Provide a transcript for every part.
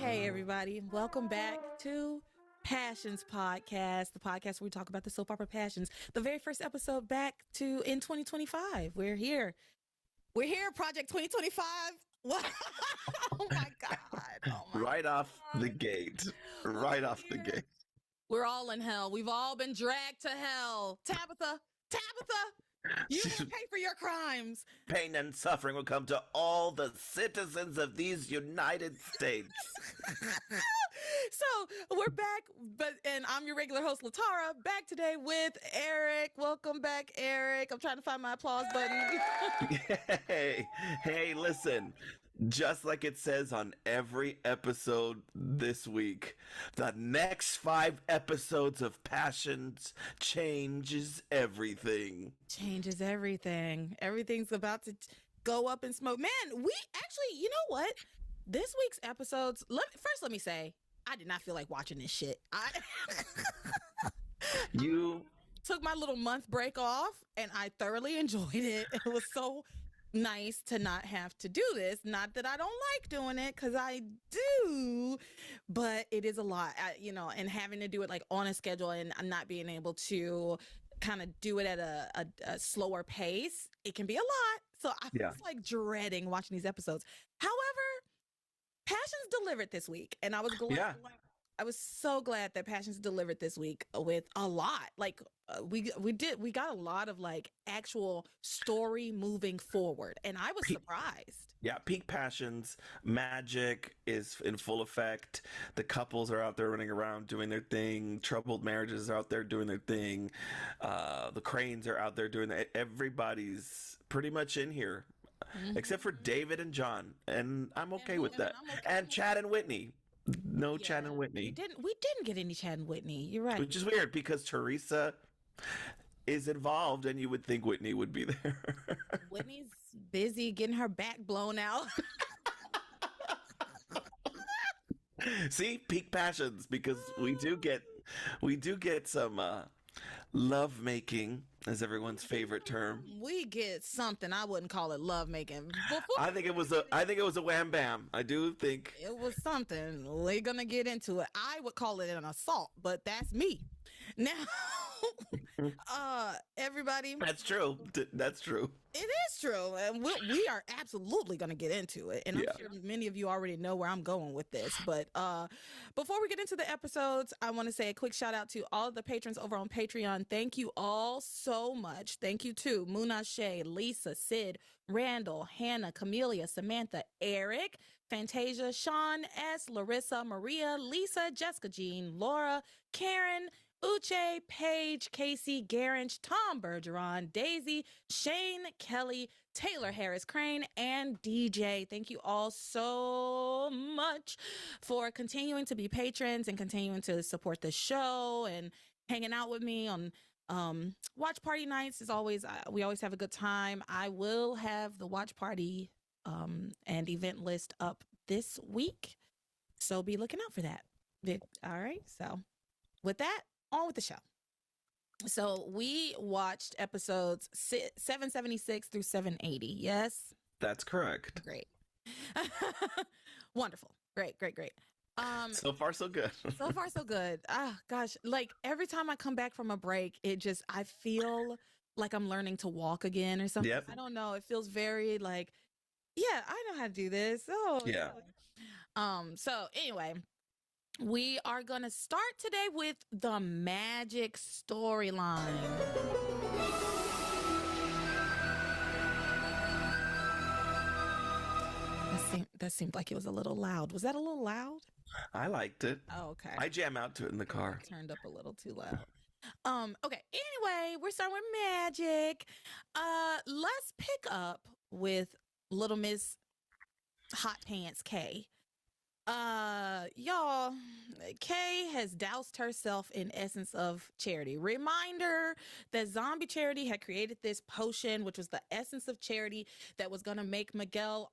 Hey, everybody. Welcome back to Passions Podcast, the podcast where we talk about the soap opera Passions. The very first episode back to in 2025. We're here. Project 2025. Oh my God. Right off the gate. We're all in hell. We've all been dragged to hell. Tabitha, you will pay for your crimes. Pain and suffering will come to all the citizens of these United States. So we're back, and I'm your regular host, Latara, back today with Eric. Welcome back, Eric. I'm trying to find my applause button. Hey, listen. Just like it says on every episode this week, the next 5 episodes of Passions changes every-thing. Everything's about to go up in smoke. Man, we actually, you know what? This week's episodes, let me say, I did not feel like watching this shit. You took my little month break off, and I thoroughly enjoyed it. It was so nice to not have to do this. Not that I don't like doing it, because I do, but it is a lot, and having to do it like on a schedule and not being able to kind of do it at a slower pace, it can be a lot. So I was like dreading watching these episodes. However, Passions delivered this week, and I was glad. Yeah. I was so glad that Passions delivered this week with a lot. Like we got a lot of like actual story moving forward, and I was surprised. Yeah, peak Passions magic is in full effect. The couples are out there running around doing their thing. Troubled marriages are out there doing their thing. The Cranes are out there doing that. Everybody's pretty much in here, except for David and John, and I'm okay with that. And Chad and Whitney. No Chad and Whitney. We didn't get any Chad and Whitney. You're right. Which is weird because Teresa is involved, and you would think Whitney would be there. Whitney's busy getting her back blown out. See, peak Passions, because we do get some love making, as everyone's favorite term. We get something. I wouldn't call it love making. I think it was a wham bam. I do think it was something. We're gonna get into it. I would call it an assault, but that's me. Now, everybody. That's true. It is true, and we are absolutely going to get into it. And I'm sure many of you already know where I'm going with this. But before we get into the episodes, I want to say a quick shout out to all of the patrons over on Patreon. Thank you all so much. Thank you to Muna Shay, Lisa, Sid, Randall, Hannah, Camelia, Samantha, Eric, Fantasia, Sean S, Larissa, Maria, Lisa, Jessica Jean, Laura, Karen, Uche, Paige, Casey, Garange, Tom Bergeron, Daisy, Shane, Kelly, Taylor Harris Crane, and DJ. Thank you all so much for continuing to be patrons and continuing to support the show and hanging out with me on watch party nights. Is always we always have a good time. I will have the watch party and event list up this week, so be looking out for that. All right, so with that, on with the show. So we watched episodes 776 through 780. Yes, that's correct. Great. Wonderful. Great. So far so good. So far so good. Ah, gosh, like every time I come back from a break, I feel like I'm learning to walk again or something. Yep. I don't know, it feels very like, yeah, I know how to do this. So anyway, we are going to start today with the magic storyline. That seemed like it was a little loud. Was that a little loud? I liked it. Oh, okay. I jam out to it in the car. Turned up a little too loud. Okay. Anyway, we're starting with magic. Let's pick up with Little Miss Hot Pants K. Y'all, Kay has doused herself in essence of charity. Reminder that Zombie Charity had created this potion, which was the essence of charity, that was going to make Miguel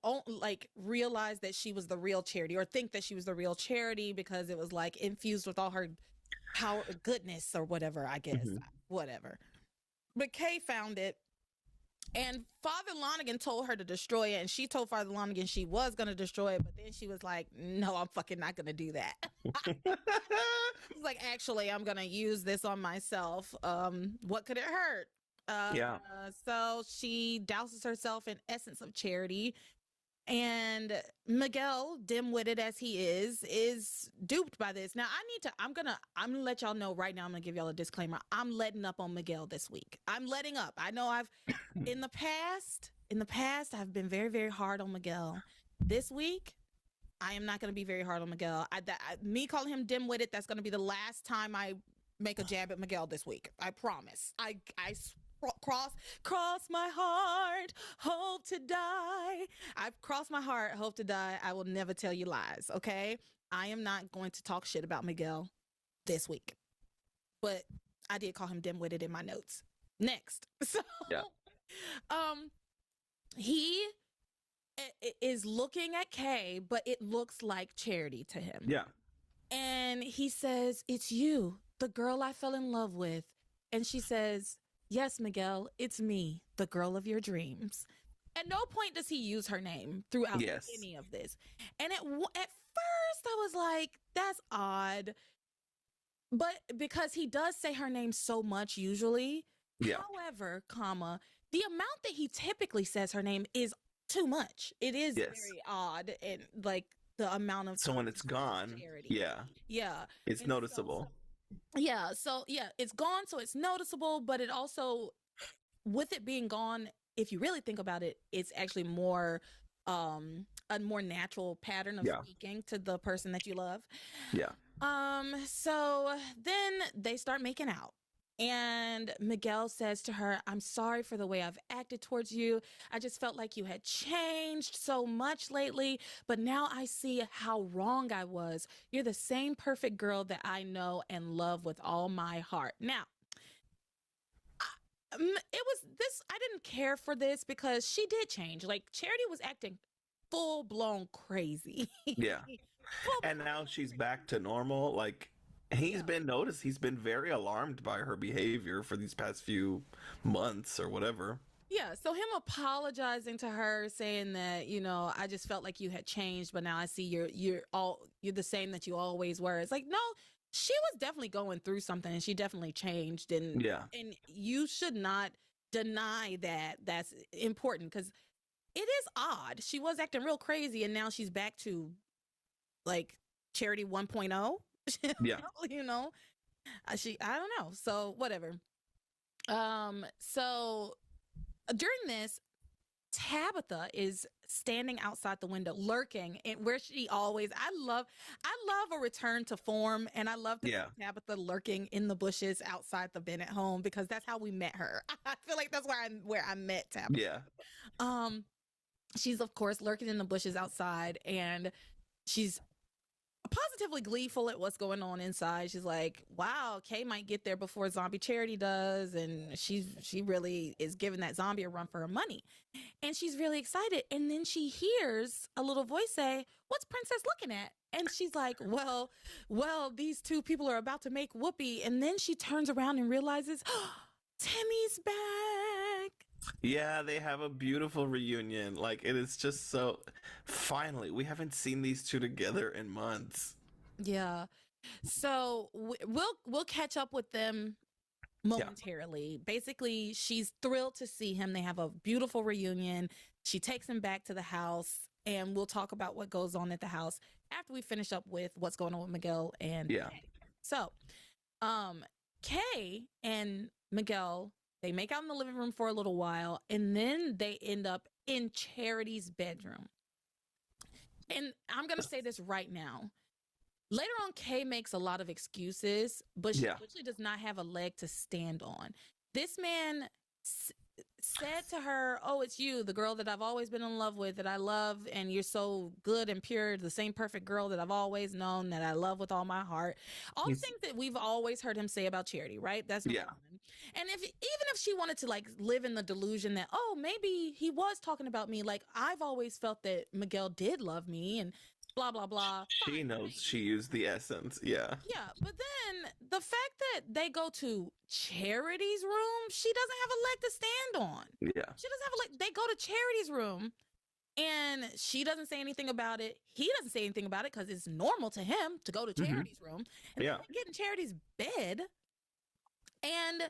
realize that she was the real charity, or think that she was the real charity, because it was like infused with all her power, goodness, or whatever, I guess. Whatever. But Kay found it And Father Lonigan told her to destroy it, and she told Father Lonigan she was going to destroy it, but then she was like, no, I'm fucking not going to do that. She's like, actually, I'm going to use this on myself. What could it hurt? Yeah. So she douses herself in essence of charity. And Miguel, dim-witted as he is duped by this. Now I'm gonna let y'all know right now. I'm gonna give y'all a disclaimer. I'm letting up on Miguel this week. I'm letting up. I know I've in the past I've been very, very hard on Miguel. This week, I am not gonna be very hard on Miguel. Me calling him dim-witted, that's gonna be the last time I make a jab at Miguel this week. I promise. I cross my heart, hope to die. I've crossed my heart, hope to die. I will never tell you lies, okay? I am not going to talk shit about Miguel this week. But I did call him dim-witted in my notes. Next. So, yeah. He is looking at Kay, but it looks like charity to him. Yeah. And he says, it's you, the girl I fell in love with. And she says, yes, Miguel, it's me, the girl of your dreams. At no point does he use her name throughout any of this. And at first I was like, that's odd. But because he does say her name so much usually, however, the amount that he typically says her name is too much. It is very odd, and like the amount of so when it's gone, it's noticeable. So it's gone, so it's noticeable, but it also, with it being gone, if you really think about it, it's actually more a more natural pattern of speaking to the person that you love. So then they start making out. And Miguel says to her, I'm sorry for the way I've acted towards you. I just felt like you had changed so much lately, but now I see how wrong I was. You're the same perfect girl that I know and love with all my heart. Now, I didn't care for this because she did change. Like, Charity was acting full-blown crazy. And now she's back to normal. Like, he's been noticed. He's been very alarmed by her behavior for these past few months or whatever. Yeah, so him apologizing to her, saying that, I just felt like you had changed, but now I see you're the same that you always were. It's like, no, she was definitely going through something, and she definitely changed, and you should not deny that. That's important, because it is odd. She was acting real crazy, and now she's back to like Charity 1.0. I don't know. So whatever. So during this, Tabitha is standing outside the window, lurking, and where she always, I love a return to form, and I love Tabitha lurking in the bushes outside the Bennett home, because that's how we met her. I feel like that's where I met Tabitha. She's of course lurking in the bushes outside, and she's positively gleeful at what's going on inside. She's like, wow, Kay might get there before Zombie Charity does, and she really is giving that zombie a run for her money, and she's really excited. And then she hears a little voice say, what's Princess looking at? And she's like, well, these two people are about to make whoopee. And then she turns around and realizes, oh, Timmy's back. Yeah, they have a beautiful reunion. Like, it is just so, finally, we haven't seen these two together in months. Yeah. So we'll catch up with them momentarily. Basically, she's thrilled to see him. They have a beautiful reunion. She takes him back to the house, and we'll talk about what goes on at the house after we finish up with what's going on with Miguel and Patty. So, Kay and Miguel, they make out in the living room for a little while, and then they end up in Charity's bedroom. And I'm going to say this right now. Later on, Kay makes a lot of excuses, but she actually does not have a leg to stand on. This man said to her, oh, it's you, the girl that I've always been in love with, that I love, and you're so good and pure, the same perfect girl that I've always known, that I love with all my heart. All the things that we've always heard him say about Charity, right? That's one. And even if she wanted to like live in the delusion that, oh, maybe he was talking about me, like, I've always felt that Miguel did love me, and blah blah blah. She Fine, knows maybe. she used the essence. Yeah. Yeah, but then the fact that they go to Charity's room, she doesn't have a leg to stand on. Yeah. She doesn't have a leg. They go to Charity's room and she doesn't say anything about it. He doesn't say anything about it because it's normal to him to go to Charity's room. And Yeah. then they get in Charity's bed. And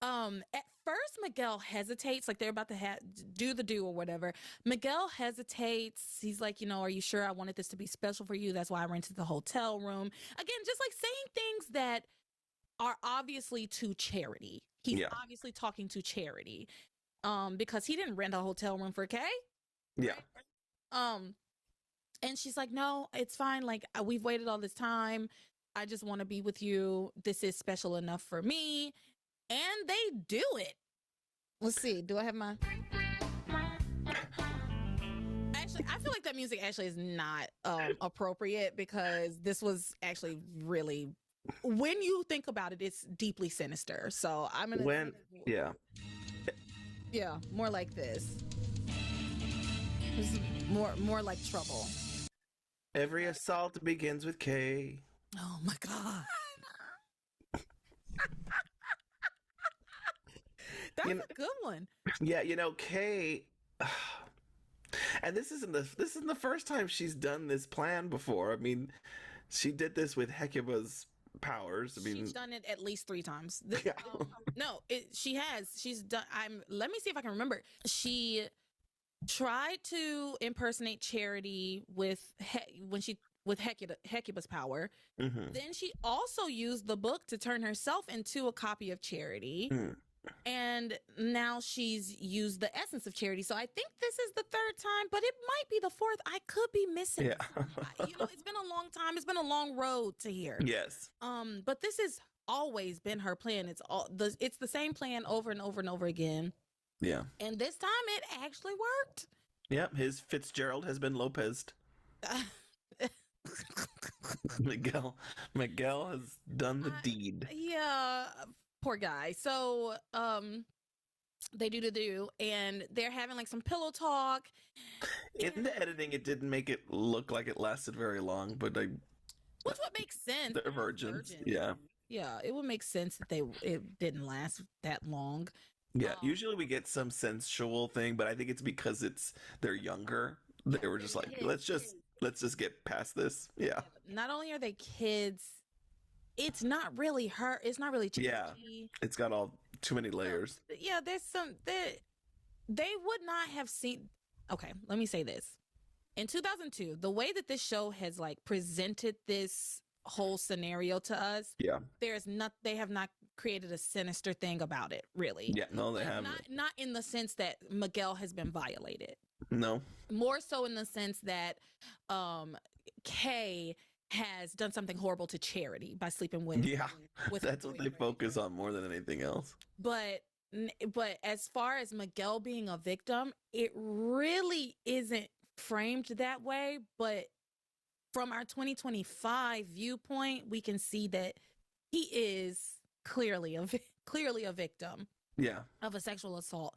at first Miguel hesitates, like they're about to do or whatever. Miguel hesitates. He's like, are you sure I wanted this to be special for you? That's why I rented the hotel room. Again, just like saying things that are obviously to Charity. He's obviously talking to Charity. Because he didn't rent a hotel room for Kay. Yeah. Right? And she's like, no, it's fine. Like, we've waited all this time. I just want to be with you. This is special enough for me. And they do it. Let's see. Do I have my... Actually, I feel like that music actually is not appropriate because this was actually really... When you think about it, it's deeply sinister. So I'm going to... Yeah, more like this. It's more like trouble. Every assault begins with K. Oh my God. That's a good one. Yeah, Kay, and this isn't the first time she's done this plan before. I mean, she did this with Hecuba's powers. I mean, she's done it at least 3 times. Yeah. No, she has. She's done. Let me see if I can remember. She tried to impersonate Charity with Hecuba's power. Mm-hmm. Then she also used the book to turn herself into a copy of Charity. Mm. And now she's used the essence of Charity. So I think this is the 3rd time, but it might be the 4th. I could be missing. Yeah. It's been a long time. It's been a long road to here. Yes. But this has always been her plan. It's the same plan over and over and over again. Yeah. And this time it actually worked. Yep. His Fitzgerald has been Lopez'd. Miguel has done the deed. Yeah. Poor guy. So, they do, and they're having like some pillow talk. In the editing, it didn't make it look like it lasted very long, but which would make sense. They're virgins. Yeah. Yeah, it would make sense that it didn't last that long. Yeah, usually we get some sensual thing, but I think it's because they're younger. They were just like, let's just get past this. Yeah. Not only are they kids, it's not really her. It's not really Charity. Yeah, it's got too many layers. Yeah, there's some that they would not have seen. Okay, let me say this. In 2002, the way that this show has like presented this whole scenario to us, they have not created a sinister thing about it, really. Yeah, no, they haven't. Not in the sense that Miguel has been violated. No. More so in the sense that Kay has done something horrible to Charity by sleeping with. Yeah, that's what they focus on more than anything else. But as far as Miguel being a victim, it really isn't framed that way. But from our 2025 viewpoint, we can see that he is clearly a victim. Yeah. Of a sexual assault.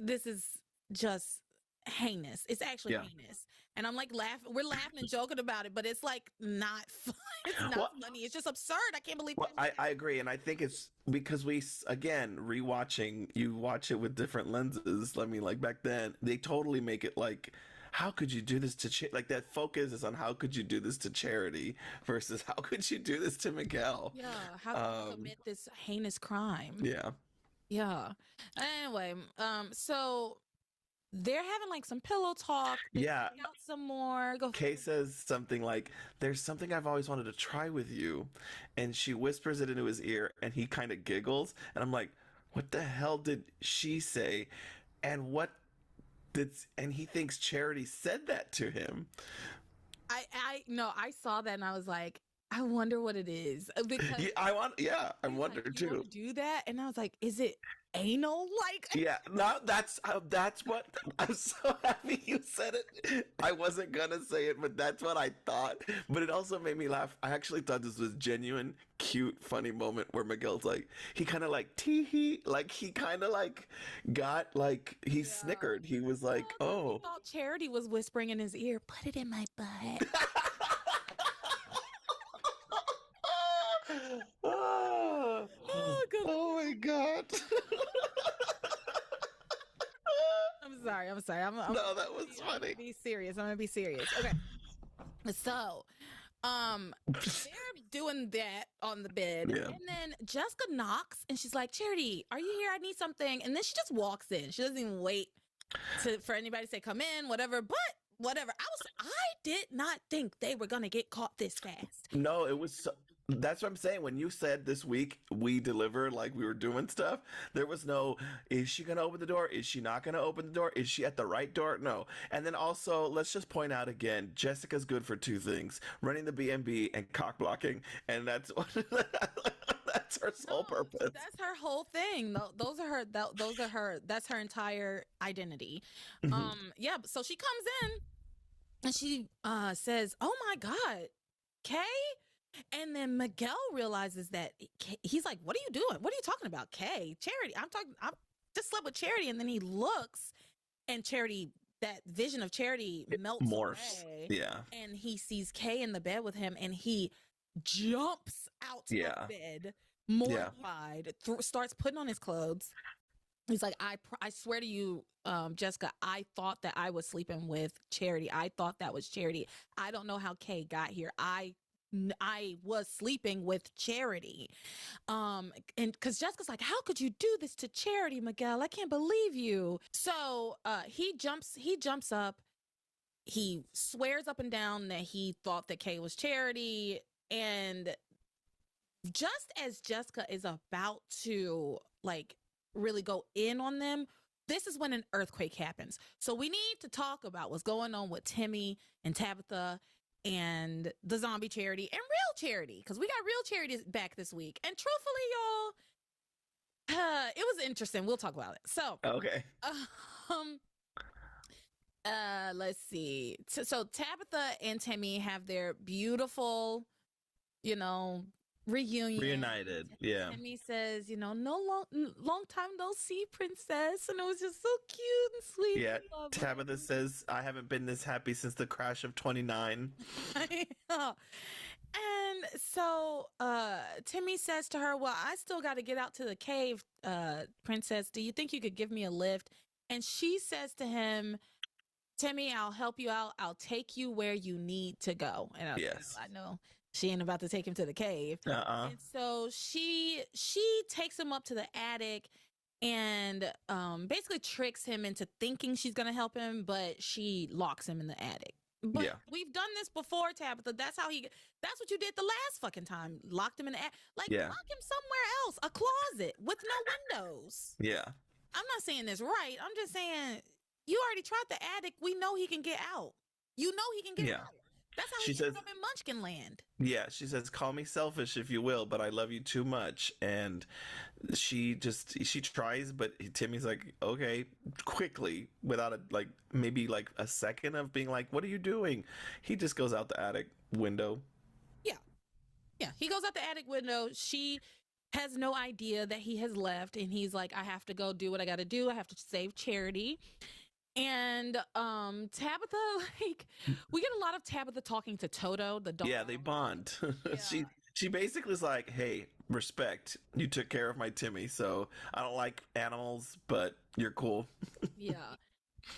This is just heinous. It's actually heinous. And I'm like we're laughing and joking about it, but it's like not fun. It's not funny. It's just absurd. I can't believe I agree. And I think it's because rewatching, you watch it with different lenses. I mean, like back then, they totally make it like, how could you do this to like that focus is on how could you do this to Charity versus how could you do this to Miguel? Yeah. How could you commit this heinous crime? Yeah. Yeah. Anyway, so they're having like some pillow talk. Yeah. Out some more. Kay says something like, there's something I've always wanted to try with you. And she whispers it into his ear and he kind of giggles. And I'm like, what the hell did she say? And and he thinks Charity said that to him. I saw that and I was like, I wonder what it is. Because I wonder like, too. You want to do that? And I was like, is it anal? Like, yeah, no, that's what I'm so happy you said it. I wasn't gonna say it, but that's what I thought. But it also made me laugh. I actually thought this was genuine, cute, funny moment where Miguel's like, he kind of like tee-hee, like he kind of like got like he snickered. He was like, I thought Charity was whispering in his ear, put it in my butt. sorry. No, that was funny. I'm gonna be serious. Okay. So, they're doing that on the bed, Yeah. and then Jessica knocks, and she's like, "Charity, are you here? I need something." And then she just walks in. She doesn't even wait for anybody to say, "Come in," whatever. But whatever. I did not think they were gonna get caught this fast. No, it was. That's what I'm saying. When you said this week we delivered, like we were doing stuff, there was no, is she going to open the door? Is she not going to open the door? Is she at the right door? No. And then also, let's just point out again, Jessica's good for two things: running the B&B and cock blocking. And that's that's her sole purpose. That's her whole thing. Those are her. That's her entire identity. Yeah. So she comes in and she says, "Oh my God, Kay." And then Miguel realizes that he's like, "What are you doing? What are you talking about, Kay? Charity? I'm just slept with Charity." And then he looks, and Charity, that vision of Charity melts away. Yeah. And he sees Kay in the bed with him, and he jumps out of bed, mortified, starts putting on his clothes. He's like, I swear to you, Jessica, I thought that I was sleeping with Charity. I thought that was Charity. I don't know how Kay got here. I was sleeping with Charity. And because Jessica's like, "How could you do this to Charity, Miguel? I can't believe you." So he jumps up. He swears up and down that he thought that Kay was Charity. And just as Jessica is about to like really go in on them, this is when an earthquake happens. So we need to talk about what's going on with Timmy and Tabitha and the zombie Charity and real Charity, because we got real Charity back this week. And truthfully, y'all, it was interesting. We'll talk about it. So okay. Let's see. So Tabitha and Timmy have their beautiful, reunited. Yeah. Timmy says, "No long time no see, princess," and it was just so cute and sweet. Yeah. Tabitha says, "I haven't been this happy since the crash of 29." And so Timmy says to her, "Well, I still got to get out to the cave, princess. Do you think you could give me a lift?" And she says to him, "Timmy, I'll help you out. I'll take you where you need to go." And yes, I know she ain't about to take him to the cave. And so she takes him up to the attic and basically tricks him into thinking she's going to help him, but she locks him in the attic. But we've done this before, Tabitha. That's what you did the last fucking time. Locked him in the attic. Lock him somewhere else, a closet with no windows. Yeah. I'm not saying this right. I'm just saying you already tried the attic. We know he can get out. You know he can get out. That's how he ended up in Munchkin Land. Yeah, she says, "Call me selfish if you will, but I love you too much." And she tries, but Timmy's like, "Okay," quickly, without maybe a second of being like, "What are you doing?" He just goes out the attic window. Yeah, he goes out the attic window. She has no idea that he has left, and he's like, "I have to go do what I got to do. I have to save Charity." And Tabitha, we get a lot of Tabitha talking to Toto, the dog. Yeah, they bond. Yeah. She basically is like, "Hey, respect. You took care of my Timmy, so I don't like animals, but you're cool." Yeah.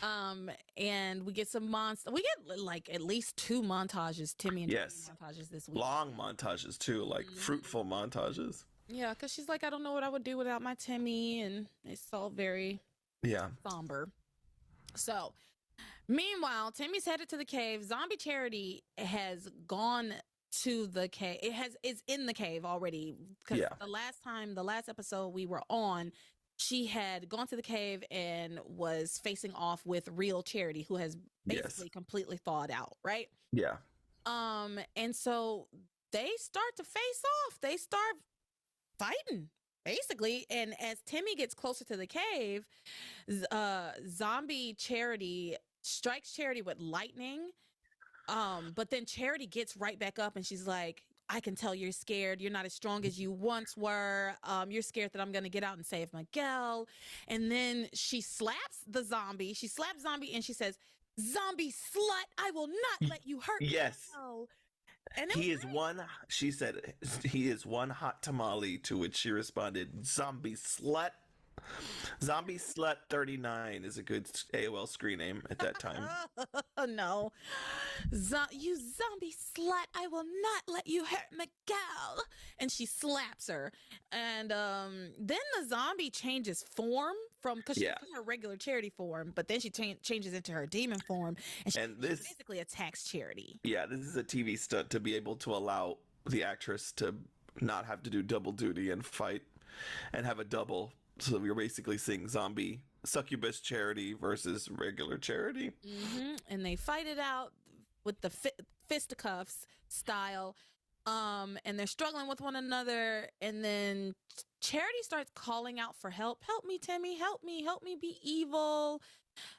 And we get some we get at least 2 montages, Timmy and Timmy montages this week. Long montages too, fruitful montages. Yeah, because she's like, "I don't know what I would do without my Timmy," and it's all very somber. So, meanwhile, Timmy's headed to the cave. Zombie Charity has gone to the cave. Is in the cave already. Because the last episode we were on, she had gone to the cave and was facing off with real Charity, who has basically completely thawed out, right? Yeah. And so they start to face off. They start fighting, basically. And as Timmy gets closer to the cave, zombie Charity strikes Charity with lightning. But then Charity gets right back up and she's like, "I can tell you're scared. You're not as strong as you once were. You're scared that I'm going to get out and save Miguel." And then she slaps the zombie. She slaps zombie and she says, "Zombie slut, I will not let you hurt me." And she said, "He is one hot tamale," to which she responded, "Zombie slut." Zombie Slut 39 is a good AOL screen name at that time. Oh no. You zombie slut, I will not let you hurt Miguel. And she slaps her. And then the zombie changes form from, because she's in her regular Charity form, but then she changes into her demon form. And she basically attacks Charity. Yeah, this is a TV stunt to be able to allow the actress to not have to do double duty and fight and have a double. So we're basically seeing zombie succubus Charity versus regular Charity. Mm-hmm. And they fight it out with the fisticuffs style. And they're struggling with one another. And then Charity starts calling out for help. Help me, Timmy. Help me be evil.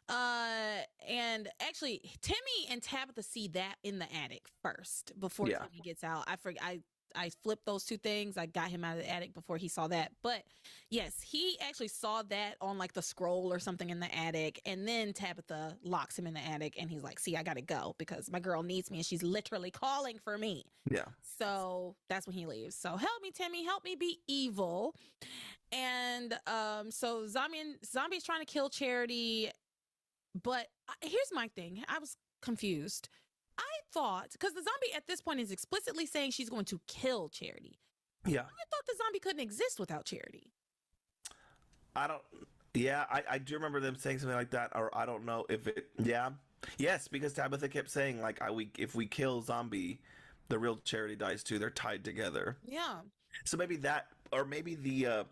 And actually, Timmy and Tabitha see that in the attic first before Timmy gets out. I flipped those two things. I got him out of the attic before he saw that. But yes, he actually saw that on like the scroll or something in the attic. And then Tabitha locks him in the attic and he's like, see, I got to go because my girl needs me and she's literally calling for me. Yeah. So that's when he leaves. So help me, Timmy, help me be evil. And so Zombie's trying to kill Charity. But here's my thing. I was confused. I thought, because the zombie at this point is explicitly saying she's going to kill Charity. Yeah. I thought the zombie couldn't exist without Charity. I do remember them saying something like that, or I don't know if it, yes, because Tabitha kept saying, like, if we kill zombie, the real Charity dies too. They're tied together. Yeah. So maybe that, or maybe the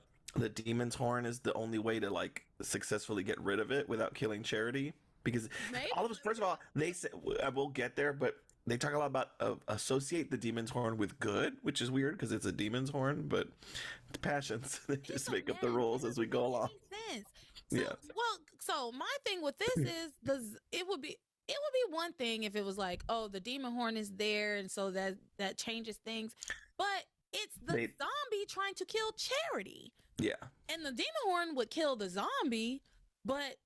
demon's horn is the only way to, like, successfully get rid of it without killing Charity. Because all of us, first of all, they say, we'll get there, but they talk a lot about associate the demon's horn with good, which is weird because it's a demon's horn, but the passions, they just make up the rules as we go along. So my thing with this is it would be one thing if it was like, oh, the demon horn is there, and so that changes things, but it's the zombie trying to kill Charity. Yeah. And the demon horn would kill the zombie, but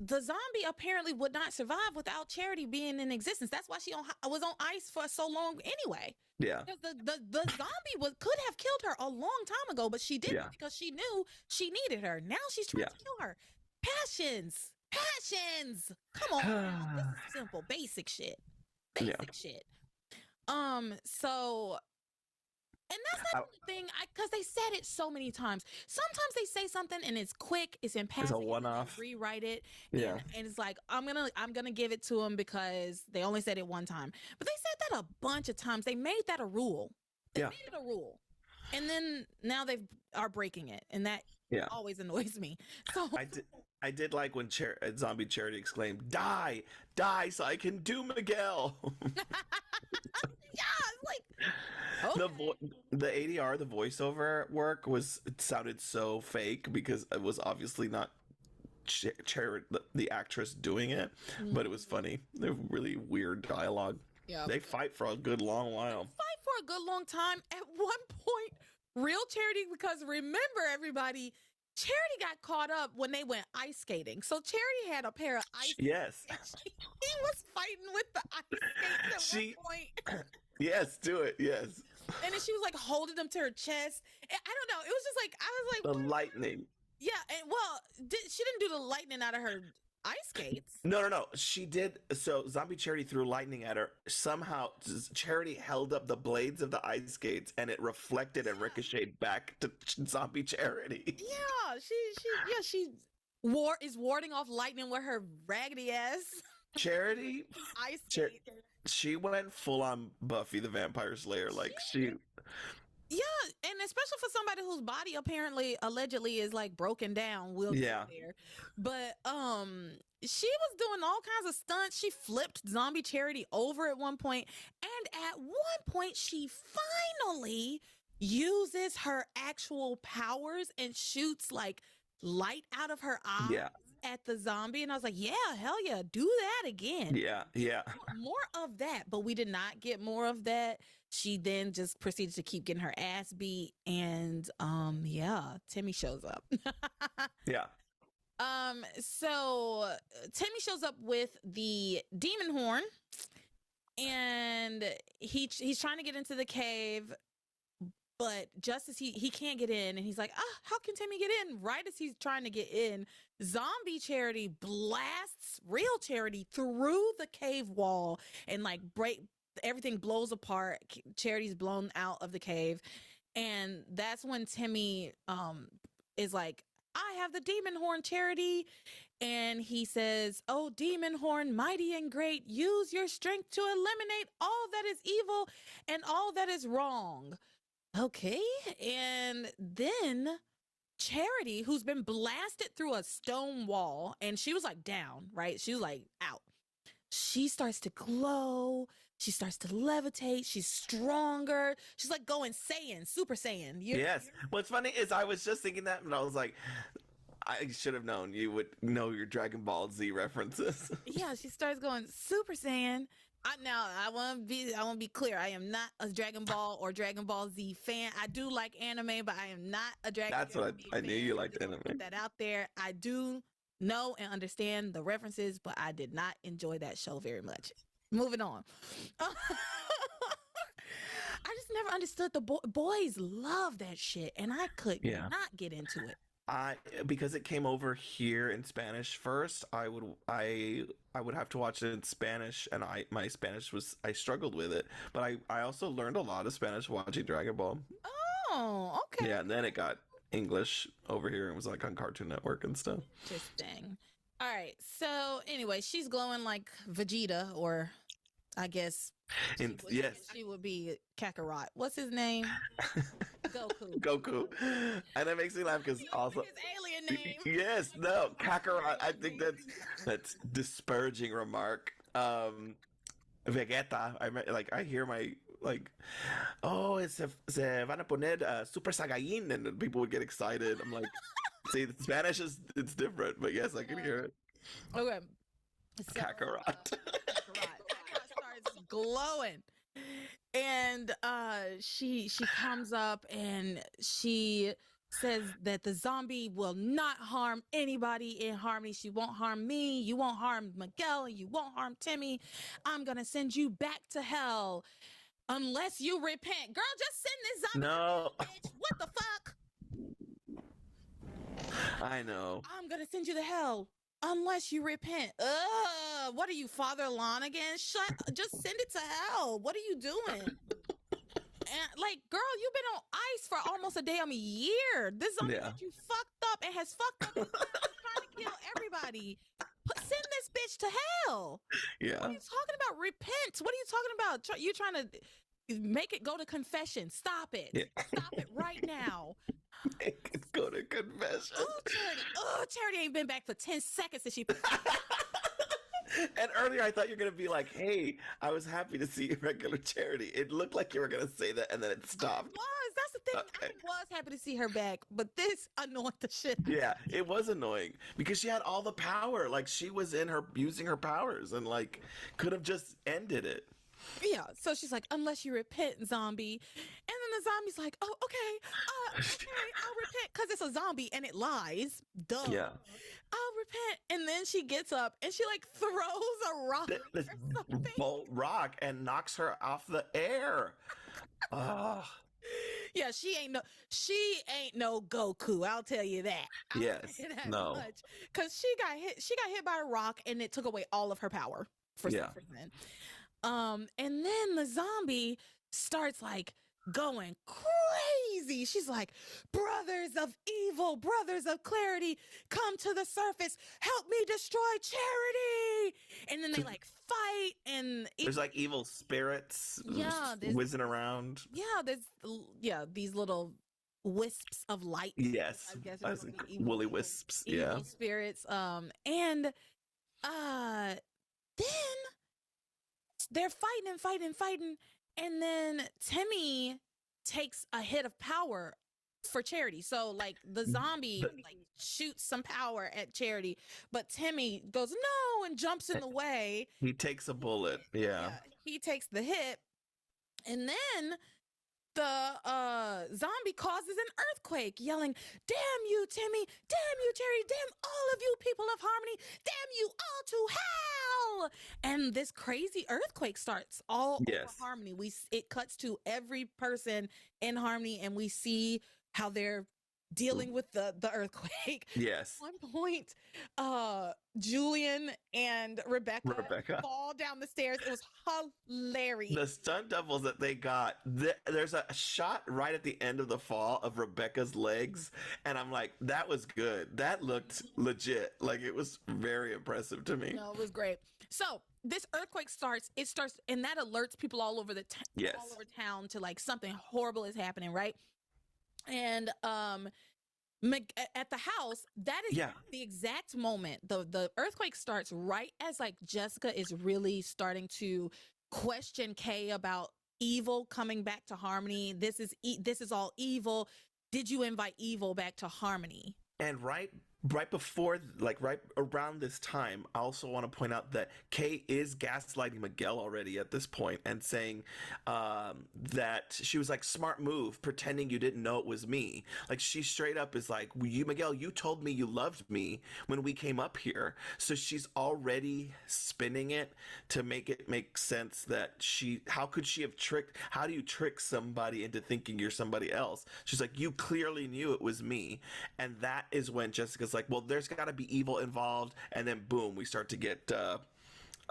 the zombie apparently would not survive without Charity being in existence. That's why she was on ice for so long anyway. Yeah. Because the zombie could have killed her a long time ago, but she didn't because she knew she needed her. Now she's trying to kill her. Passions. Come on. This is simple, basic shit. Shit. So... And that's not the thing, because they said it so many times. Sometimes they say something and it's quick, it's in passing. It's a one-off. Rewrite it. Yeah. And it's like, I'm gonna give it to them because they only said it one time. But they said that a bunch of times. They made that a rule. They made it a rule. And then now they are breaking it, and that always annoys me. So I did like when Zombie Charity exclaimed, "Die, so I can do Miguel." It's like, okay. The ADR, the voiceover work it sounded so fake because it was obviously not the actress doing it, but it was funny. They're really weird dialogue. Yeah, they fight for a good long while. Fight for a good long time. At one point, real Charity, because remember everybody, Charity got caught up when they went ice skating. So Charity had a pair of ice skates. Yes. He was fighting with the ice skates at one point. Yes, do it. Yes. And then she was like holding them to her chest. And I don't know. It was just like, I was like, the lightning. Yeah. And she didn't do the lightning out of her ice skates. No. She did. So Zombie Charity threw lightning at her. Somehow Charity held up the blades of the ice skates and it reflected and ricocheted back to Zombie Charity. Yeah. She is warding off lightning with her raggedy ass. Charity. Ice skate. She went full on Buffy the Vampire Slayer. Yeah, and especially for somebody whose body allegedly is like broken down. We'll get there. But she was doing all kinds of stunts. She flipped Zombie Charity over at one point, and at one point she finally uses her actual powers and shoots like light out of her eyes. Yeah. At the zombie, and I was like, yeah, hell yeah, do that again. Yeah. More of that, but we did not get more of that. She then just proceeded to keep getting her ass beat, and Timmy shows up. Yeah. So Timmy shows up with the demon horn, and he's trying to get into the cave, But just as he can't get in, and he's like, how can Timmy get in? Right as he's trying to get in, zombie Charity blasts real Charity through the cave wall and like everything blows apart. Charity's blown out of the cave. And that's when Timmy is like, I have the demon horn, Charity. And he says, oh, demon horn, mighty and great, use your strength to eliminate all that is evil and all that is wrong. Okay. And then Charity, who's been blasted through a stone wall, and she was like down, right? She was like out. She starts to glow. She starts to levitate. She's stronger. She's like going Saiyan, Super Saiyan. Yes. What's funny is I was just thinking that, and I was like, I should have known you would know your Dragon Ball Z references. Yeah, she starts going Super Saiyan. I want to be clear. I am not a Dragon Ball or Dragon Ball Z fan. I do like anime, but I am not a Dragon Ball Z fan. That's what I knew you liked anime. Put that out there. I do know and understand the references, but I did not enjoy that show very much. Moving on. I just never understood the boys love that shit, and I could not get into it. Because it came over here in Spanish first, I would have to watch it in Spanish, and my Spanish I struggled with it, but I also learned a lot of Spanish watching Dragon Ball. Oh, okay. Yeah, and then it got English over here and was like on Cartoon Network and stuff. Interesting. All right. So anyway, she's glowing like Vegeta, or I guess she would be Kakarot. What's his name? Goku. And it makes me laugh because also his alien name. Yes, no, Kakarot. I think that's disparaging remark. Vegeta. I hear my se van a poner Super Saiyan, and people would get excited. I'm like, see, the Spanish it's different, but yes, I can hear it. Okay. So, Kakarot. Kakarot starts glowing. And she comes up and she says that the zombie will not harm anybody in Harmony. She won't harm me. You won't harm Miguel. And you won't harm Timmy. I'm going to send you back to hell unless you repent. Girl, just send this zombie to hell, bitch. What the fuck? I know. I'm going to send you to hell unless you repent. What are you, Father Lon again? Just send it to hell. What are you doing? And like, girl, you've been on ice for almost a damn year. This zombie that you fucked up and has fucked up and trying to kill everybody. Send this bitch to hell. Yeah. What are you talking about? Repent. What are you talking about? You're trying to make it go to confession. Stop it. Yeah. Stop it right now. Make it go to confession. Charity ain't been back for 10 seconds since she... And earlier I thought you were going to be like, hey, I was happy to see regular Charity. It looked like you were going to say that, and then it stopped. That's the thing. Okay. I was happy to see her back, but this annoyed the shit. Yeah, it was annoying because she had all the power. Like, she was using her powers and like could have just ended it. Yeah, so she's like, unless you repent, zombie. And then the zombie's like, oh, okay, I'll repent, because it's a zombie and it lies. Duh. Yeah. I'll repent. And then she gets up and she like throws a rock this bolt rock and knocks her off the air. Yeah, she ain't no Goku, I'll tell you that. Yes. No. Because she got hit by a rock and it took away all of her power for some reason. And then the zombie starts like going crazy. She's like, brothers of evil, brothers of clarity, come to the surface. Help me destroy Charity. And then they like fight, and there's like evil spirits whizzing around. Yeah, these little wisps of light. Yes, I guess woolly wisps. Evil spirits. And then they're fighting, and then Timmy takes a hit of power for Charity. So like the zombie like shoots some power at Charity, but Timmy goes no and jumps in the way. He takes a bullet. Yeah, he takes the hit, and then the zombie causes an earthquake, yelling, "Damn you, Timmy! Damn you, Terry! Damn all of you people of Harmony! Damn you all to hell!" And this crazy earthquake starts all over Yes. Harmony. It cuts to every person in Harmony, and we see how they're dealing with the earthquake. Yes. At one point, Julian and Rebecca fall down the stairs. It was hilarious. The stunt doubles that they got, there's a shot right at the end of the fall of Rebecca's legs, and I'm like, that was good. That looked legit. Like, it was very impressive to me. No, it was great. So this earthquake starts, and that alerts people all over all over town to like something horrible is happening, right? And at the house, that is the exact moment the earthquake starts, right as like Jessica is really starting to question Kay about evil coming back to Harmony. This is all evil. Did you invite evil back to Harmony? And right before, like right around this time, I also want to point out that Kay is gaslighting Miguel already at this point and saying that she was like, smart move, pretending you didn't know it was me. Like, she straight up is like, Miguel, you told me you loved me when we came up here. So she's already spinning it to make it make sense that how do you trick somebody into thinking you're somebody else? She's like, you clearly knew it was me. And that is when Jessica's like, well, there's got to be evil involved, and then boom, we start to get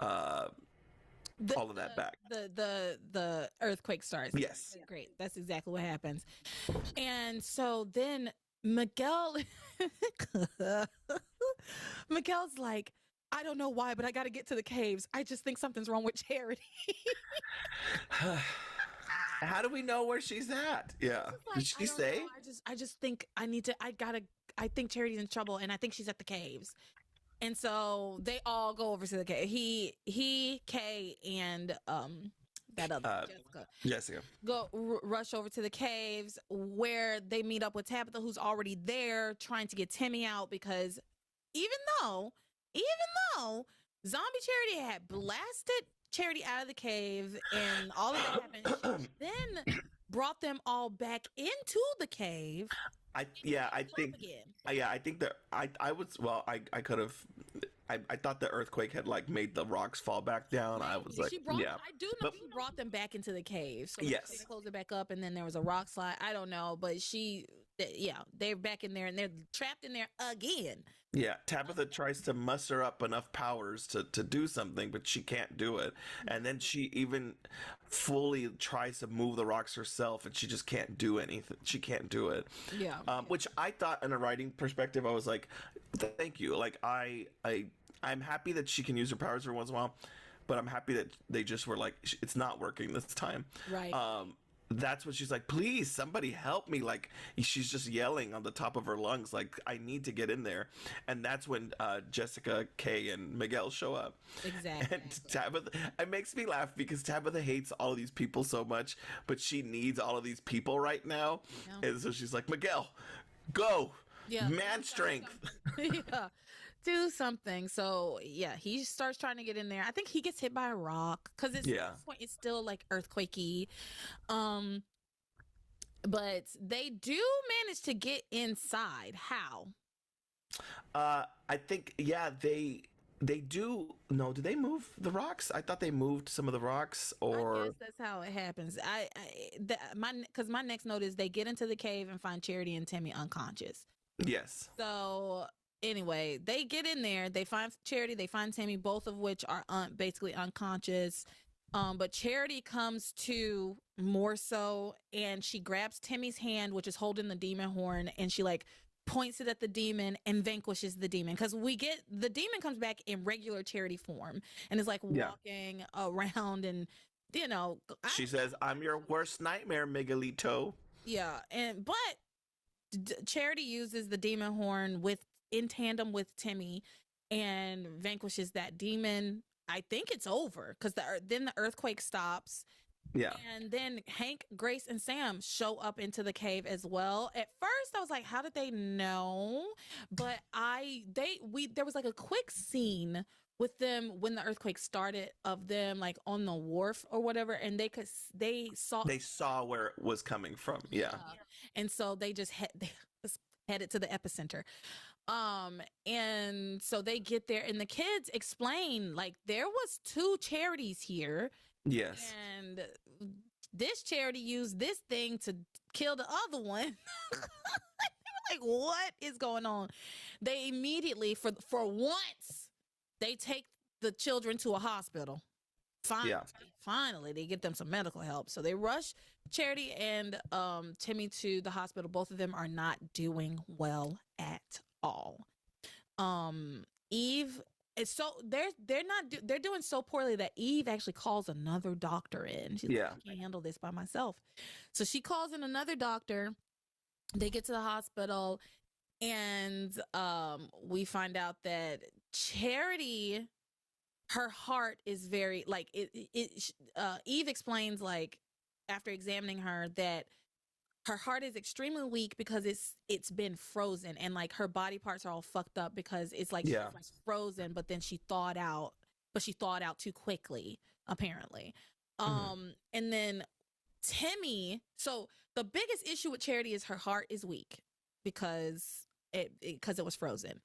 all of that back. The earthquake starts. Yes, great. That's exactly what happens. And so then Miguel's like, I don't know why, but I got to get to the caves. I just think something's wrong with Charity. How do we know where she's at? Yeah. Like, did she say? I just think I think Charity's in trouble, and I think she's at the caves. And so they all go over to the cave. He, Kay, and that other Jessica go rush over to the caves, where they meet up with Tabitha, who's already there trying to get Timmy out, because even though Zombie Charity had blasted Charity out of the cave and all of that happened, she then brought them all back into the cave. I think that I could have. I thought the earthquake had like made the rocks fall back down. I was like, I do know she brought them back into the cave. So yes, they closed it back up, and then there was a rock slide. I don't know, but they're back in there, and they're trapped in there again. Yeah, Tabitha tries to muster up enough powers to do something, but she can't do it. And then she even fully tries to move the rocks herself, and she just can't do anything. She can't do it. Yeah. Which I thought, in a writing perspective, I was like, thank you. Like, I'm happy that she can use her powers every once in a while, but I'm happy that they just were like, it's not working this time. Right. That's what she's like, please, somebody help me. Like, she's just yelling on the top of her lungs, like, I need to get in there. And that's when Jessica, Kay, and Miguel show up. Exactly. And Tabitha, it makes me laugh because Tabitha hates all of these people so much, but she needs all of these people right now. Yeah. And so she's like, Miguel, go. Yeah. Man strength. Yeah. Do something. So yeah, he starts trying to get in there. I think he gets hit by a rock because at this point it's still like earthquakey. But they do manage to get inside. How? I think they do. No, do they move the rocks? I thought they moved some of the rocks. Or I guess that's how it happens. Because my next note is they get into the cave and find Charity and Timmy unconscious. Yes. So anyway, they get in there, they find Charity, they find Timmy, both of which are basically unconscious. But Charity comes to more so, and she grabs Timmy's hand, which is holding the demon horn, and she like points it at the demon and vanquishes the demon. Because the demon comes back in regular Charity form and is like walking around, and she says, "I'm your worst nightmare, Miguelito." Yeah, but Charity uses the demon horn in tandem with Timmy and vanquishes that demon. I think it's over because then the earthquake stops. Yeah. And then Hank, Grace, and Sam show up into the cave as well. At first, I was like, how did they know? But there was like a quick scene with them when the earthquake started, of them like on the wharf or whatever, and they saw where it was coming from. Yeah. And so they just headed to the epicenter. And so they get there, and the kids explain like there was two charities here. Yes. And this charity used this thing to kill the other one. Like, what is going on? They immediately, for once, they take the children to a hospital. Finally, they get them some medical help. So they rush Charity and Timmy to the hospital. Both of them are not doing well at all. Eve is they're doing so poorly that Eve actually calls another doctor in. She's like, I can't handle this by myself. So she calls in another doctor. They get to the hospital, and we find out that Charity, her heart is very like Eve explains, like, after examining her, that her heart is extremely weak because it's been frozen, and like her body parts are all fucked up because it's like, she was frozen, but then she thawed out too quickly, apparently. And then Timmy, so the biggest issue with Charity is her heart is weak because it was frozen.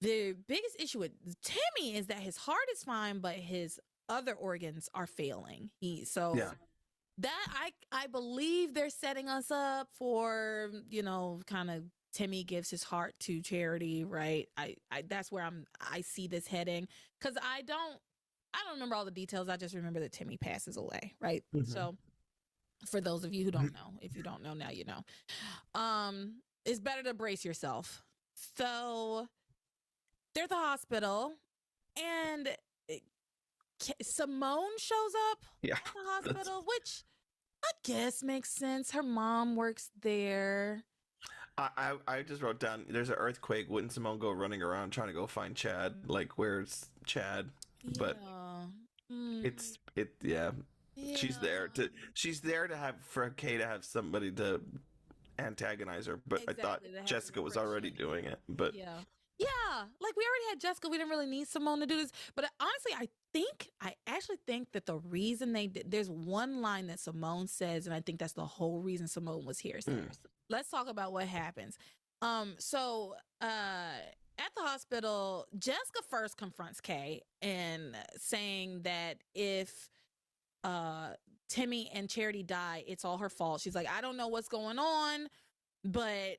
The biggest issue with Timmy is that his heart is fine, but his other organs are failing. That I believe they're setting us up for, kind of Timmy gives his heart to Charity, right? I that's where I see this heading, because I don't remember all the details. I just remember that Timmy passes away, right? So for those of you who don't know, if you don't know now, you know. It's better to brace yourself. So they're at the hospital, and Simone shows up at the hospital, which I guess makes sense. Her mom works there. I just wrote down, there's an earthquake. Wouldn't Simone go running around trying to go find Chad? Like, where's Chad? But she's there to have, for Kay to have somebody to antagonize her. But exactly, I thought Jessica was already doing it. But like, we already had Jessica. We didn't really need Simone to do this. But honestly, I actually think that the reason there's one line that Simone says, and I think that's the whole reason Simone was here. So let's talk about what happens. So at the hospital, Jessica first confronts Kay and saying that if Timmy and Charity die, it's all her fault. She's like, I don't know what's going on, but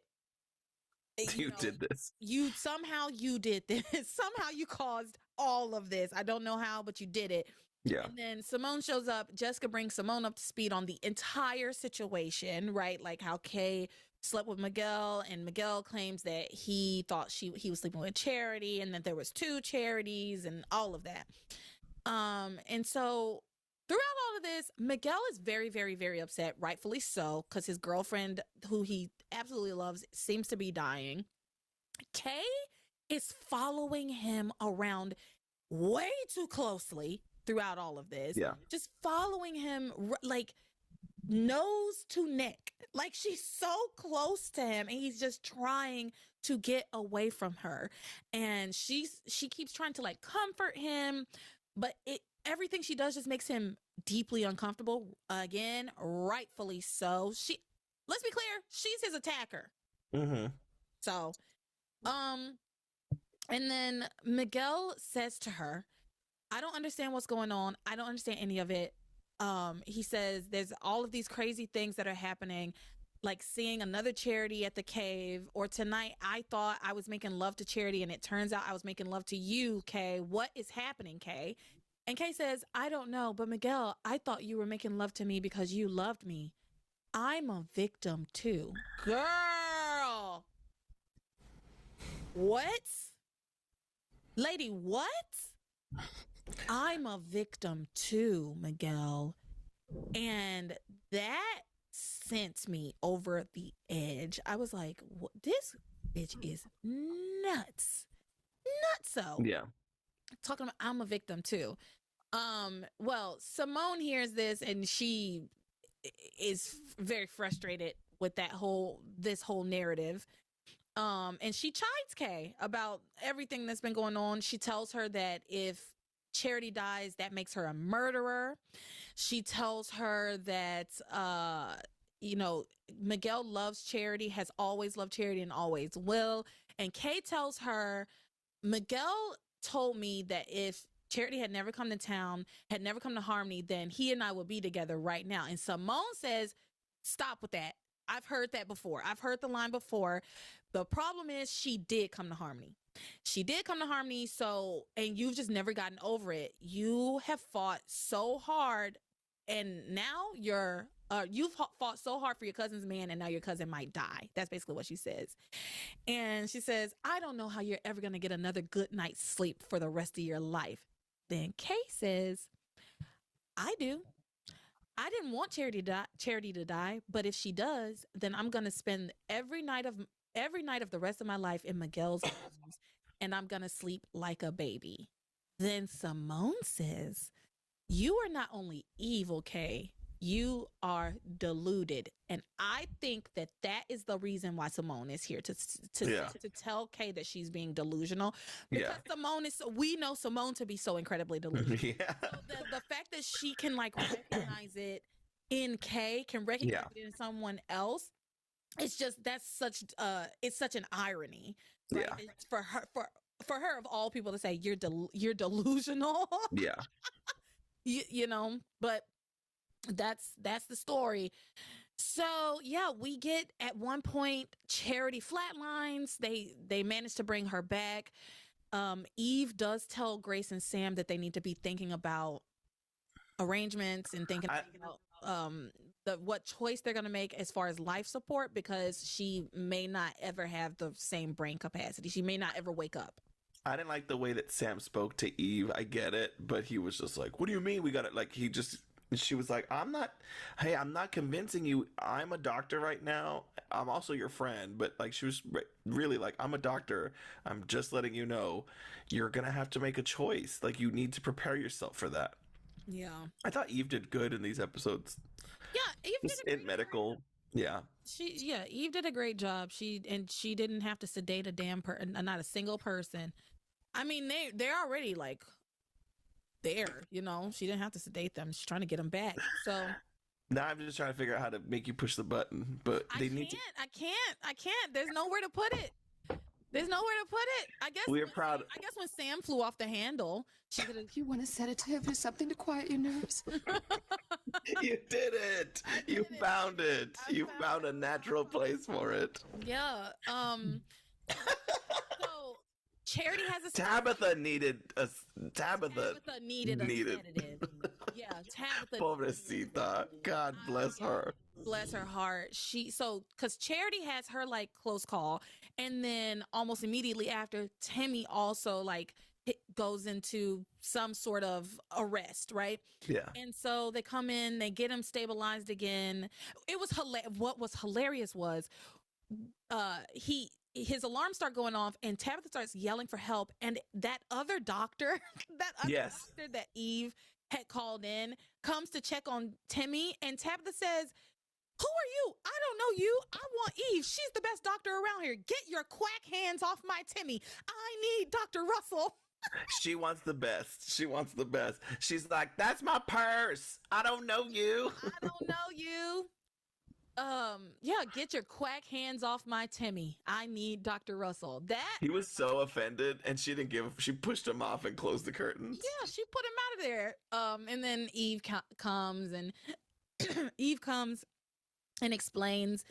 you did this. Somehow you did this. Somehow you caused all of this. I don't know how, but you did it. Yeah. And then Simone shows up. Jessica brings Simone up to speed on the entire situation, right? Like how Kay slept with Miguel, and Miguel claims that he thought he was sleeping with Charity, and that there was two Charities and all of that. And so throughout all of this, Miguel is very, very, very upset, rightfully so, because his girlfriend, who he absolutely loves, seems to be dying. Kay is following him around way too closely throughout all of this. Yeah. Just following him like nose to neck. Like, she's so close to him, and he's just trying to get away from her. And she keeps trying to like comfort him, but everything she does just makes him deeply uncomfortable. Again, rightfully so. Let's be clear, she's his attacker. So, and then Miguel says to her, I don't understand what's going on. I don't understand any of it. He says there's all of these crazy things that are happening, like seeing another Charity at the cave, or tonight I thought I was making love to Charity, and it turns out I was making love to you, Kay. What is happening, Kay? And Kay says, I don't know, but Miguel, I thought you were making love to me because you loved me. I'm a victim too. Girl! What? Lady, what? I'm a victim too, Miguel. And that sent me over the edge. I was like, this bitch is nuts. Nutso. Yeah. Talking about I'm a victim too. Well, Simone hears this, and she is very frustrated with this whole narrative. And she chides Kay about everything that's been going on. She tells her that if Charity dies, that makes her a murderer. She tells her that, Miguel loves Charity, has always loved Charity, and always will. And Kay tells her, Miguel told me that if Charity had never come to town, had never come to Harmony, then he and I would be together right now. And Simone says, stop with that. I've heard that before. I've heard the line before. The problem is she did come to Harmony. She did come to Harmony, and you've just never gotten over it. You have fought so hard, and now you've fought so hard for your cousin's man, and now your cousin might die. That's basically what she says. And she says, I don't know how you're ever going to get another good night's sleep for the rest of your life. Then Kay says, I do. I didn't want Charity to die, but if she does, then I'm going to spend every night of the rest of my life in Miguel's arms, and I'm going to sleep like a baby. Then Simone says, you are not only evil, Kay, you are deluded. And I think that is the reason why Simone is here to tell Kay that she's being delusional, because we know Simone to be so incredibly delusional. So the fact that she can recognize it in Kay, can recognize it in someone else, it's just, it's such an irony, right? It's for her of all people to say you're delusional. But that's the story. So we get, at one point, Charity flatlines. They manage to bring her back. Eve does tell Grace and Sam that they need to be thinking about arrangements and thinking about what choice they're going to make as far as life support, because she may not ever have the same brain capacity. She may not ever wake up. I didn't like the way that Sam spoke to Eve. I get it, but he was just like, what do you mean we got it? She was like, I'm not convincing you. I'm a doctor right now. I'm also your friend. But she was really like, I'm a doctor. I'm just letting you know you're going to have to make a choice. You need to prepare yourself for that. Yeah. I thought Eve did good in these episodes. Yeah, Eve did in medical. Job. Yeah. Eve did a great job. She didn't have to sedate a damn not a single person. I mean, they're already there, she didn't have to sedate them. She's trying to get them back. So now I'm just trying to figure out how to make you push the button, but I can't. There's nowhere to put it. I guess we're proud. I guess when Sam flew off the handle, she could have. You want a sedative or something to quiet your nerves? You did it. You found it. You found a natural place for it. Yeah. So Charity has a Tabitha needed a sedative. Yeah, Tabitha. Pobrecita. God bless her. Bless her heart. Because Charity has her close call, and then almost immediately after, Timmy also goes into some sort of arrest, right? Yeah. And so they come in, they get him stabilized again. It was what was hilarious was his alarms start going off, and Tabitha starts yelling for help, and that other doctor, doctor that Eve had called in, comes to check on Timmy, and Tabitha says, who are you? I don't know you. I want Eve. She's the best doctor around here. Get your quack hands off my Timmy. I need Dr. Russell. She wants the best. She's like, that's my purse. I don't know you. Get your quack hands off my Timmy. I need Dr. Russell. He was so offended, and she pushed him off and closed the curtains. Yeah, she put him out of there. And then Eve comes, and Eve comes and explains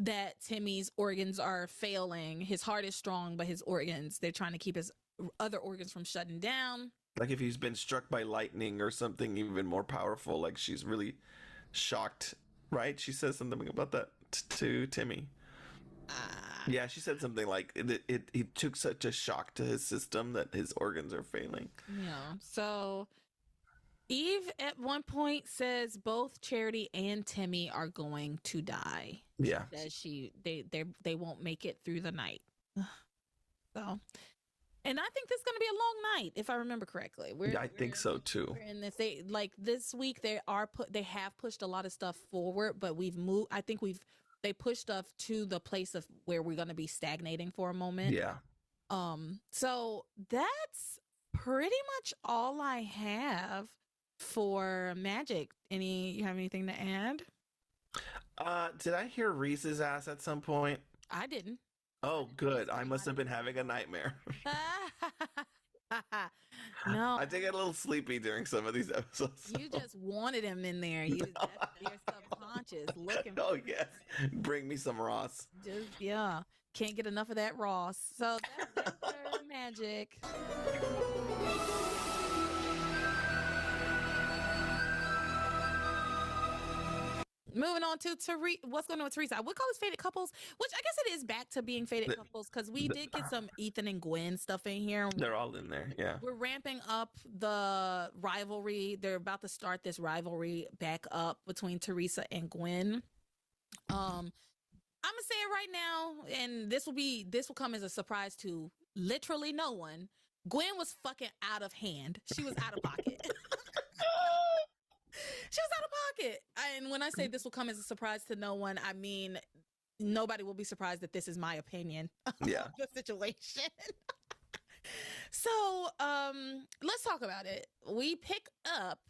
that Timmy's organs are failing. His heart is strong, but his organs, they're trying to keep his other organs from shutting down. If he's been struck by lightning or something even more powerful, she's really shocked, right? She says something about that to Timmy. Yeah, she said something like it took such a shock to his system that his organs are failing. Yeah. So Eve at one point says both Charity and Timmy are going to die. Yeah. They won't make it through the night. So, and I think this is going to be a long night, if I remember correctly. I think so too. We're in this, this week they have pushed a lot of stuff forward, but I think we've they push stuff to the place of where we're going to be stagnating for a moment. Yeah. So that's pretty much all I have for magic. You have anything to add? Did I hear Reese's ass at some point? I didn't. Oh, good. I must have been having a nightmare. No, I did get a little sleepy during some of these episodes. you just wanted him in there. That's your subconscious looking. Oh yes, bring me some Ross. Just can't get enough of that Ross. So that's our magic. Moving on to what's going on with Teresa? I would call this faded couples, which I guess it is back to being faded couples because we did get some Ethan and Gwen stuff in here. They're all in there, yeah. We're ramping up the rivalry. They're about to start this rivalry back up between Teresa and Gwen. I'm gonna say it right now, and this will come as a surprise to literally no one. Gwen was fucking out of hand. She was out of pocket. She was out of pocket. And when I say this will come as a surprise to no one, I mean nobody will be surprised that this is my opinion of the situation. So let's talk about it. We pick up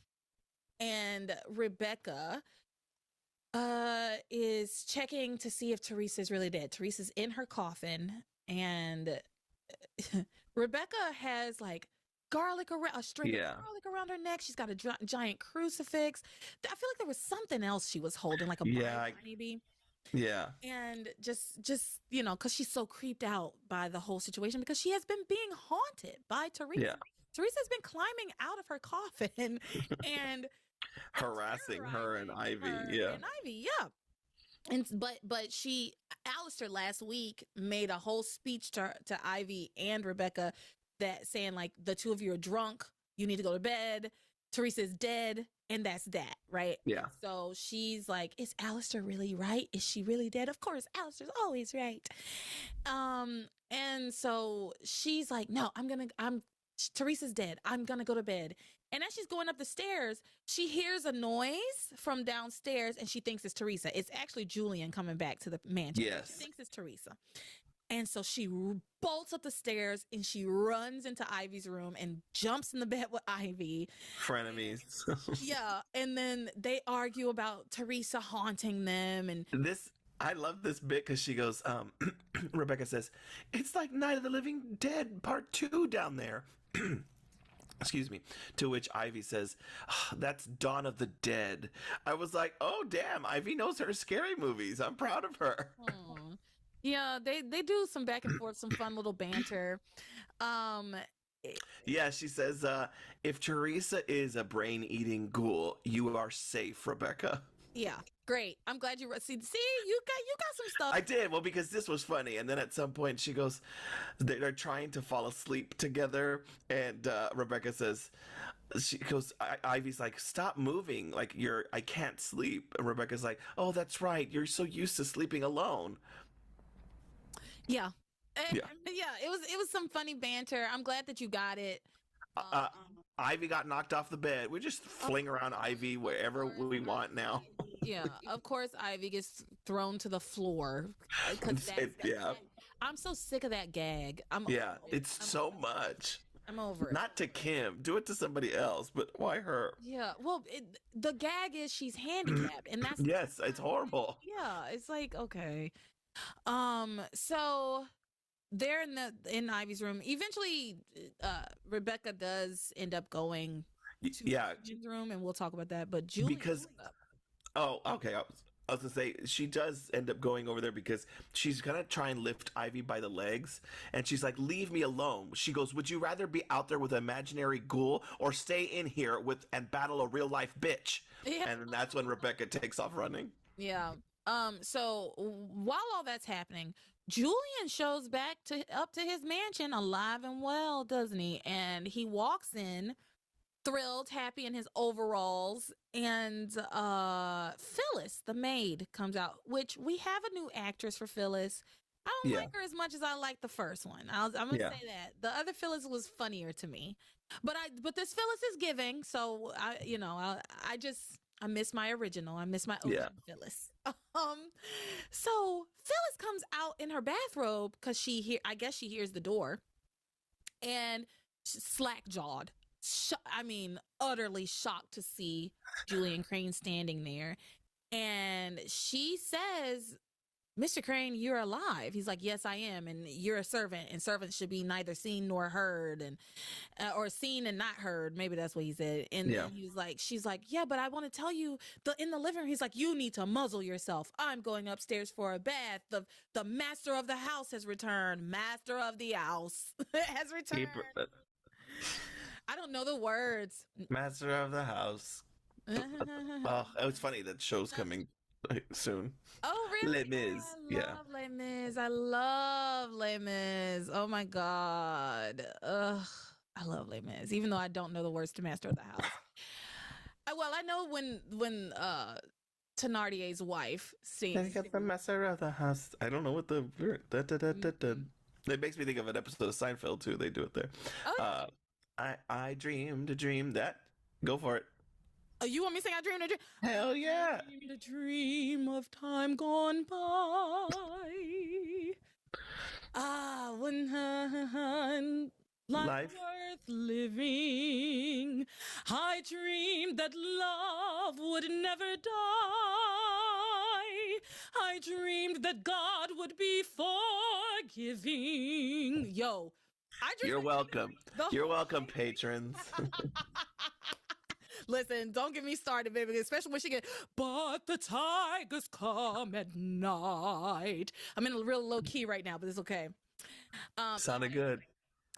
and Rebecca is checking to see if Teresa's really dead. Teresa's in her coffin, and Rebecca has like garlic around a string of garlic around her neck. She's got a giant crucifix. I feel like there was something else she was holding, like a Bible, maybe. Yeah. And just because she's so creeped out by the whole situation because she has been being haunted by Teresa. Yeah. Teresa's been climbing out of her coffin and harassing her and Ivy. And but Alistair last week made a whole speech to Ivy and Rebecca that saying like the two of you are drunk, you need to go to bed, Teresa's dead, and that's that, right? Yeah. So she's like, is Alistair really right? Is she really dead? Of course, Alistair's always right. And so she's like, no, Teresa's dead. I'm gonna go to bed. And as she's going up the stairs, she hears a noise from downstairs and she thinks it's Teresa. It's actually Julian coming back to the mansion. Yes. She thinks it's Teresa. And so she bolts up the stairs and she runs into Ivy's room and jumps in the bed with Ivy. Frenemies. Yeah. And then they argue about Teresa haunting them. And I love this bit because she goes, Rebecca says, it's like Night of the Living Dead Part 2 down there. Excuse me. To which Ivy says, oh, that's Dawn of the Dead. I was like, oh, damn, Ivy knows her scary movies. I'm proud of her. Yeah, they do some back and forth, some fun little banter. Yeah, she says, if Teresa is a brain-eating ghoul, you are safe, Rebecca. Yeah, great. I'm glad you see you got some stuff. I did. Well, because this was funny. And then at some point she goes, they're trying to fall asleep together. And Rebecca says, she goes, Ivy's like, stop moving. Like I can't sleep. And Rebecca's like, oh, that's right. You're so used to sleeping alone. Yeah. Yeah, it was some funny banter. I'm glad that you got it. Ivy got knocked off the bed. We just fling around Ivy wherever we want now. Yeah, of course Ivy gets thrown to the floor. I'm so sick of that gag. It's so much. I'm over it. Not to Kim. Do it to somebody else, but why her? Yeah, well, the gag is she's handicapped, and that's yes, it's horrible. Yeah, it's like, okay. So they're in Ivy's room. Eventually, Rebecca does end up going to Julian's room, and we'll talk about that. But Julian, okay. I was gonna say she does end up going over there because she's gonna try and lift Ivy by the legs, and she's like, "Leave me alone." She goes, "Would you rather be out there with an imaginary ghoul or stay in here and battle a real life bitch?" Yeah. And that's when Rebecca takes off running. Yeah. So while all that's happening, Julian shows back up to his mansion alive and well, doesn't he? And he walks in thrilled, happy in his overalls, and Phyllis, the maid, comes out, which we have a new actress for Phyllis. I don't like her as much as I like the first one. I'm gonna say that. The other Phyllis was funnier to me. But this Phyllis is giving, so I miss my original. I miss my OG Yeah. Phyllis. So Phyllis comes out in her bathrobe because I guess she hears the door, and slack jawed. Utterly shocked to see Julian Crane standing there. And she says, Mr. Crane, you're alive. He's like, yes, I am. And you're a servant, and servants should be neither seen nor heard, and or seen and not heard. Maybe that's what he said. And Yeah. she's like, yeah, but I want to tell you, in the living room, he's like, you need to muzzle yourself. I'm going upstairs for a bath. The master of the house has returned. Master of the house has returned. I don't know the words. Master of the house. Oh, it was funny that show's coming soon. Oh, really? Les Mis. I love Les Mis. I love Les Mis. Oh my God. Ugh. I love Les Mis, even though I don't know the words to Master of the House. Well, I know when Thénardier's wife sings. I got the Master of the House. I don't know what the It makes me think of an episode of Seinfeld too. They do it there. Oh, I dreamed a dream that. Go for it. oh, you want me to sing I Dreamed a Dream? Hell yeah. I dreamed a dream of time gone by. When life worth living. I dreamed that love would never die. I dreamed that God would be forgiving. Yo, I dreamed. You're welcome. You're welcome, patrons. Listen, don't get me started, baby, especially when she get, but the tigers come at night. I'm in a real low key right now, but it's okay. Sounded good.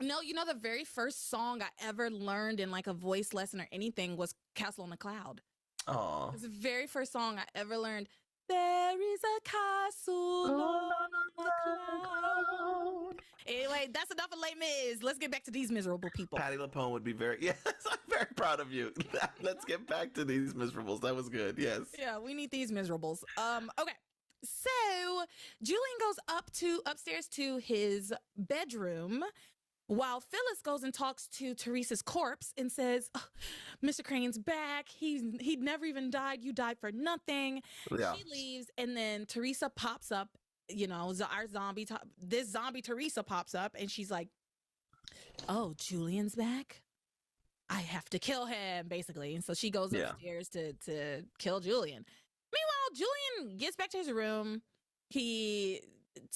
No, you know, the very first song I ever learned in like a voice lesson or anything was Castle on the Cloud. Oh. It's the very first song I ever learned. There is a castle on the cloud. Anyway, that's enough of Les Mis. Let's get back to these miserable people. Patti LuPone would be yes, I'm very proud of you. Let's get back to these miserables. That was good. Yes. Yeah, we need these miserables. Okay. So Julian goes upstairs to his bedroom, while Phyllis goes and talks to Teresa's corpse and says, oh, Mr. Crane's back. He'd never even died. You died for nothing. Yeah. She leaves, and then Teresa pops up, you know, this zombie Teresa pops up, and she's like, oh, Julian's back? I have to kill him, basically. And so she goes upstairs to kill Julian. Meanwhile, Julian gets back to his room. He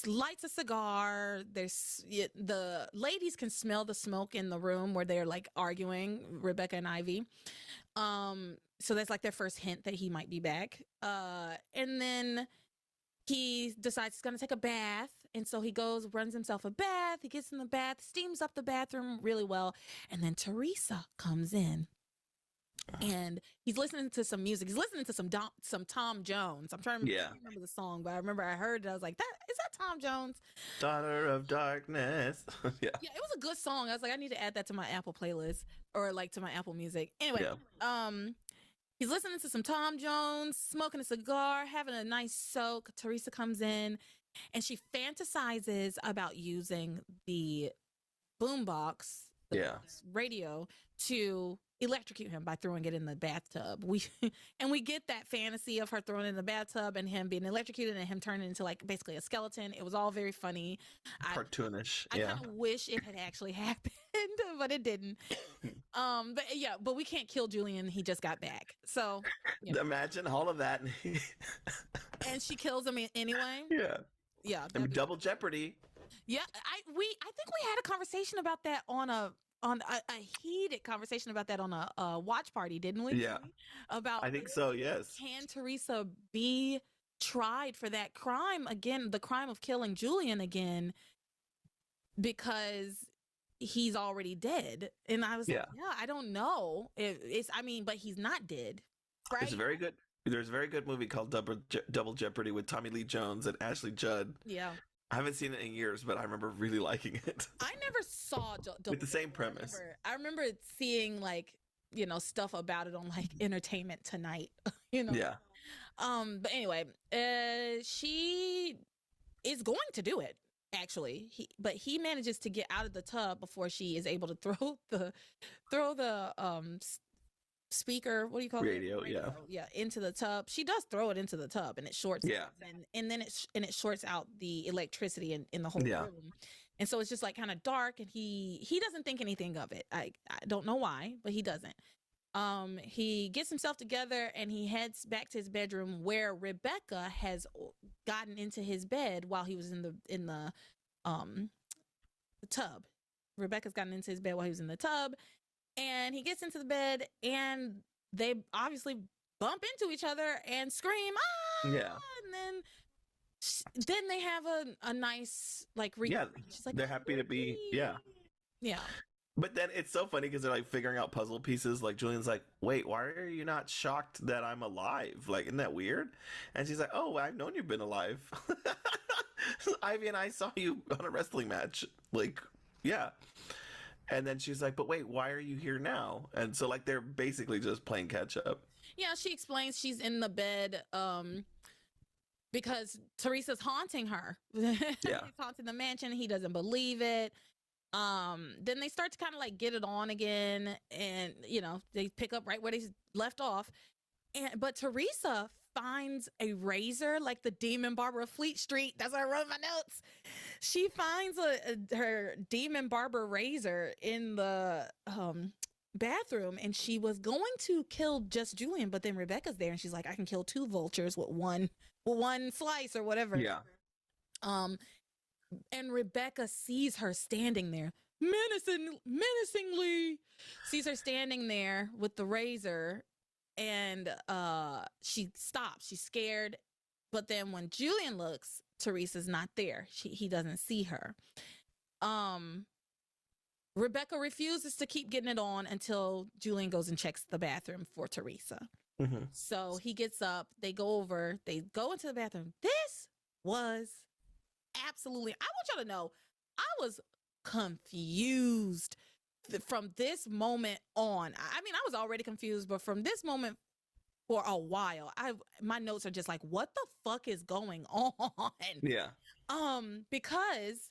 lights a cigar. The ladies can smell the smoke in the room where they're like arguing, Rebecca and Ivy. So that's like their first hint that he might be back. And then he decides he's going to take a bath. And so he goes, runs himself a bath. He gets in the bath, steams up the bathroom really well. And then Teresa comes in. And he's listening to some music. He's listening to some Tom Jones. I'm trying to remember the song, but I remember I heard it. I was like, is that Tom Jones? Daughter of Darkness. Yeah, it was a good song. I was like, I need to add that to my Apple playlist or like to my Apple Music. Anyway, he's listening to some Tom Jones, smoking a cigar, having a nice soak. Teresa comes in, and she fantasizes about using the boombox, radio, to electrocute him by throwing it in the bathtub. We get that fantasy of her throwing it in the bathtub and him being electrocuted and him turning into like basically a skeleton. It was all very funny. Cartoonish. I kind of wish it had actually happened, but it didn't. But we can't kill Julian. He just got back. So imagine all of that. And she kills him anyway. Yeah. I mean, double jeopardy. Yeah. I think we had a conversation about that on a heated conversation about that on a watch party, didn't we? Yeah. I think so, yes. Can Teresa be tried for that crime again, the crime of killing Julian again, because he's already dead? And I was like, I don't know. But he's not dead, right? There's a very good movie called Double Jeopardy with Tommy Lee Jones and Ashley Judd. Yeah. I haven't seen it in years, but I remember really liking it. I never saw with the same premise. I remember seeing like, stuff about it on like Entertainment Tonight, Yeah. But anyway, she is going to do it actually. He manages to get out of the tub before she is able to throw the speaker, what do you call Radio, it? yeah. Into the tub. She does throw it into the tub, and it shorts Yeah. out, and then it shorts out the electricity in the whole room. And so it's just like kind of dark, and he doesn't think anything of it. I don't know why, but he doesn't. He gets himself together and he heads back to his bedroom, where Rebecca has gotten into his bed while he was in the tub. Rebecca's gotten into his bed while he was in the tub, and he gets into the bed, and they obviously bump into each other and scream, ah! Yeah. And then they have a nice like She's like, they're happy to be. Yeah. But then it's so funny because they're like figuring out puzzle pieces. Like Julian's like, wait, why are you not shocked that I'm alive? Like, isn't that weird? And she's like, oh, I've known you've been alive. Ivy and I saw you on a wrestling match. Like, yeah. And then she's like, but wait, why are you here now? And so like they're basically just playing catch up. Yeah, she explains she's in the bed because Teresa's haunting her. Yeah. He's haunting the mansion. He doesn't believe it. Then they start to kind of like get it on again, and they pick up right where they left off. But Teresa finds a razor, like the demon barber of Fleet Street. That's what I wrote in my notes. She finds her demon barber razor in the bathroom, and she was going to kill just Julian, but then Rebecca's there, and she's like, I can kill 2 vultures with one slice or whatever. Yeah. And Rebecca sees her standing there, menacingly sees her standing there with the razor, and she stops. She's scared. But then when Julian looks, Teresa's not there. He doesn't see her. Rebecca refuses to keep getting it on until Julian goes and checks the bathroom for Teresa. Mm-hmm. So he gets up. They go into the bathroom. This was absolutely, I want y'all to know, I was confused from this moment on. I mean, I was already confused, but from this moment for a while, my notes are just like, what the fuck is going on? Yeah. Because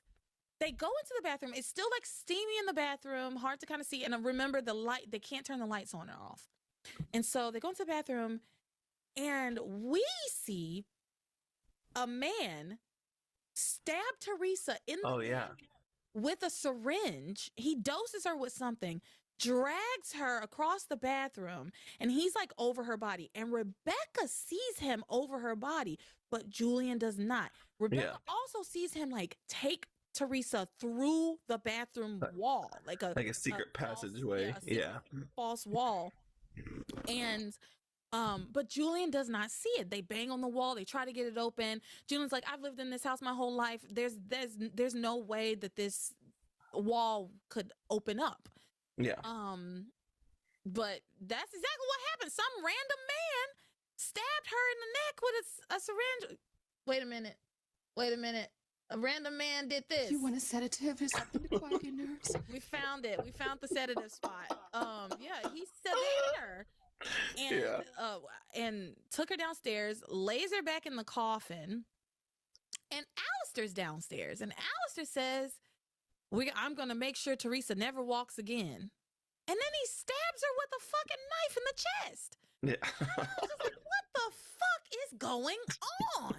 they go into the bathroom. It's still like steamy in the bathroom, hard to kind of see. And I remember the light, they can't turn the lights on or off. And so they go into the bathroom, and we see a man stab Teresa in the neck with a syringe. He doses her with something, drags her across the bathroom, and he's like over her body. And Rebecca sees him over her body, but Julian does not. Rebecca also sees him like take Teresa through the bathroom wall, like a secret passageway. False wall. And but Julian does not see it. They bang on the wall. They try to get it open. Julian's like, I've lived in this house my whole life. There's no way that this wall could open up. Yeah. But that's exactly what happened. Some random man stabbed her in the neck with a syringe. Wait a minute. A random man did this. You want a sedative or something to quiet your nerves? We found it. We found the sedative spot. He sedated her. And took her downstairs, lays her back in the coffin, and Alistair's downstairs. And Alistair says, I'm going to make sure Teresa never walks again. And then he stabs her with a fucking knife in the chest. Yeah. I was just like, what the fuck is going on?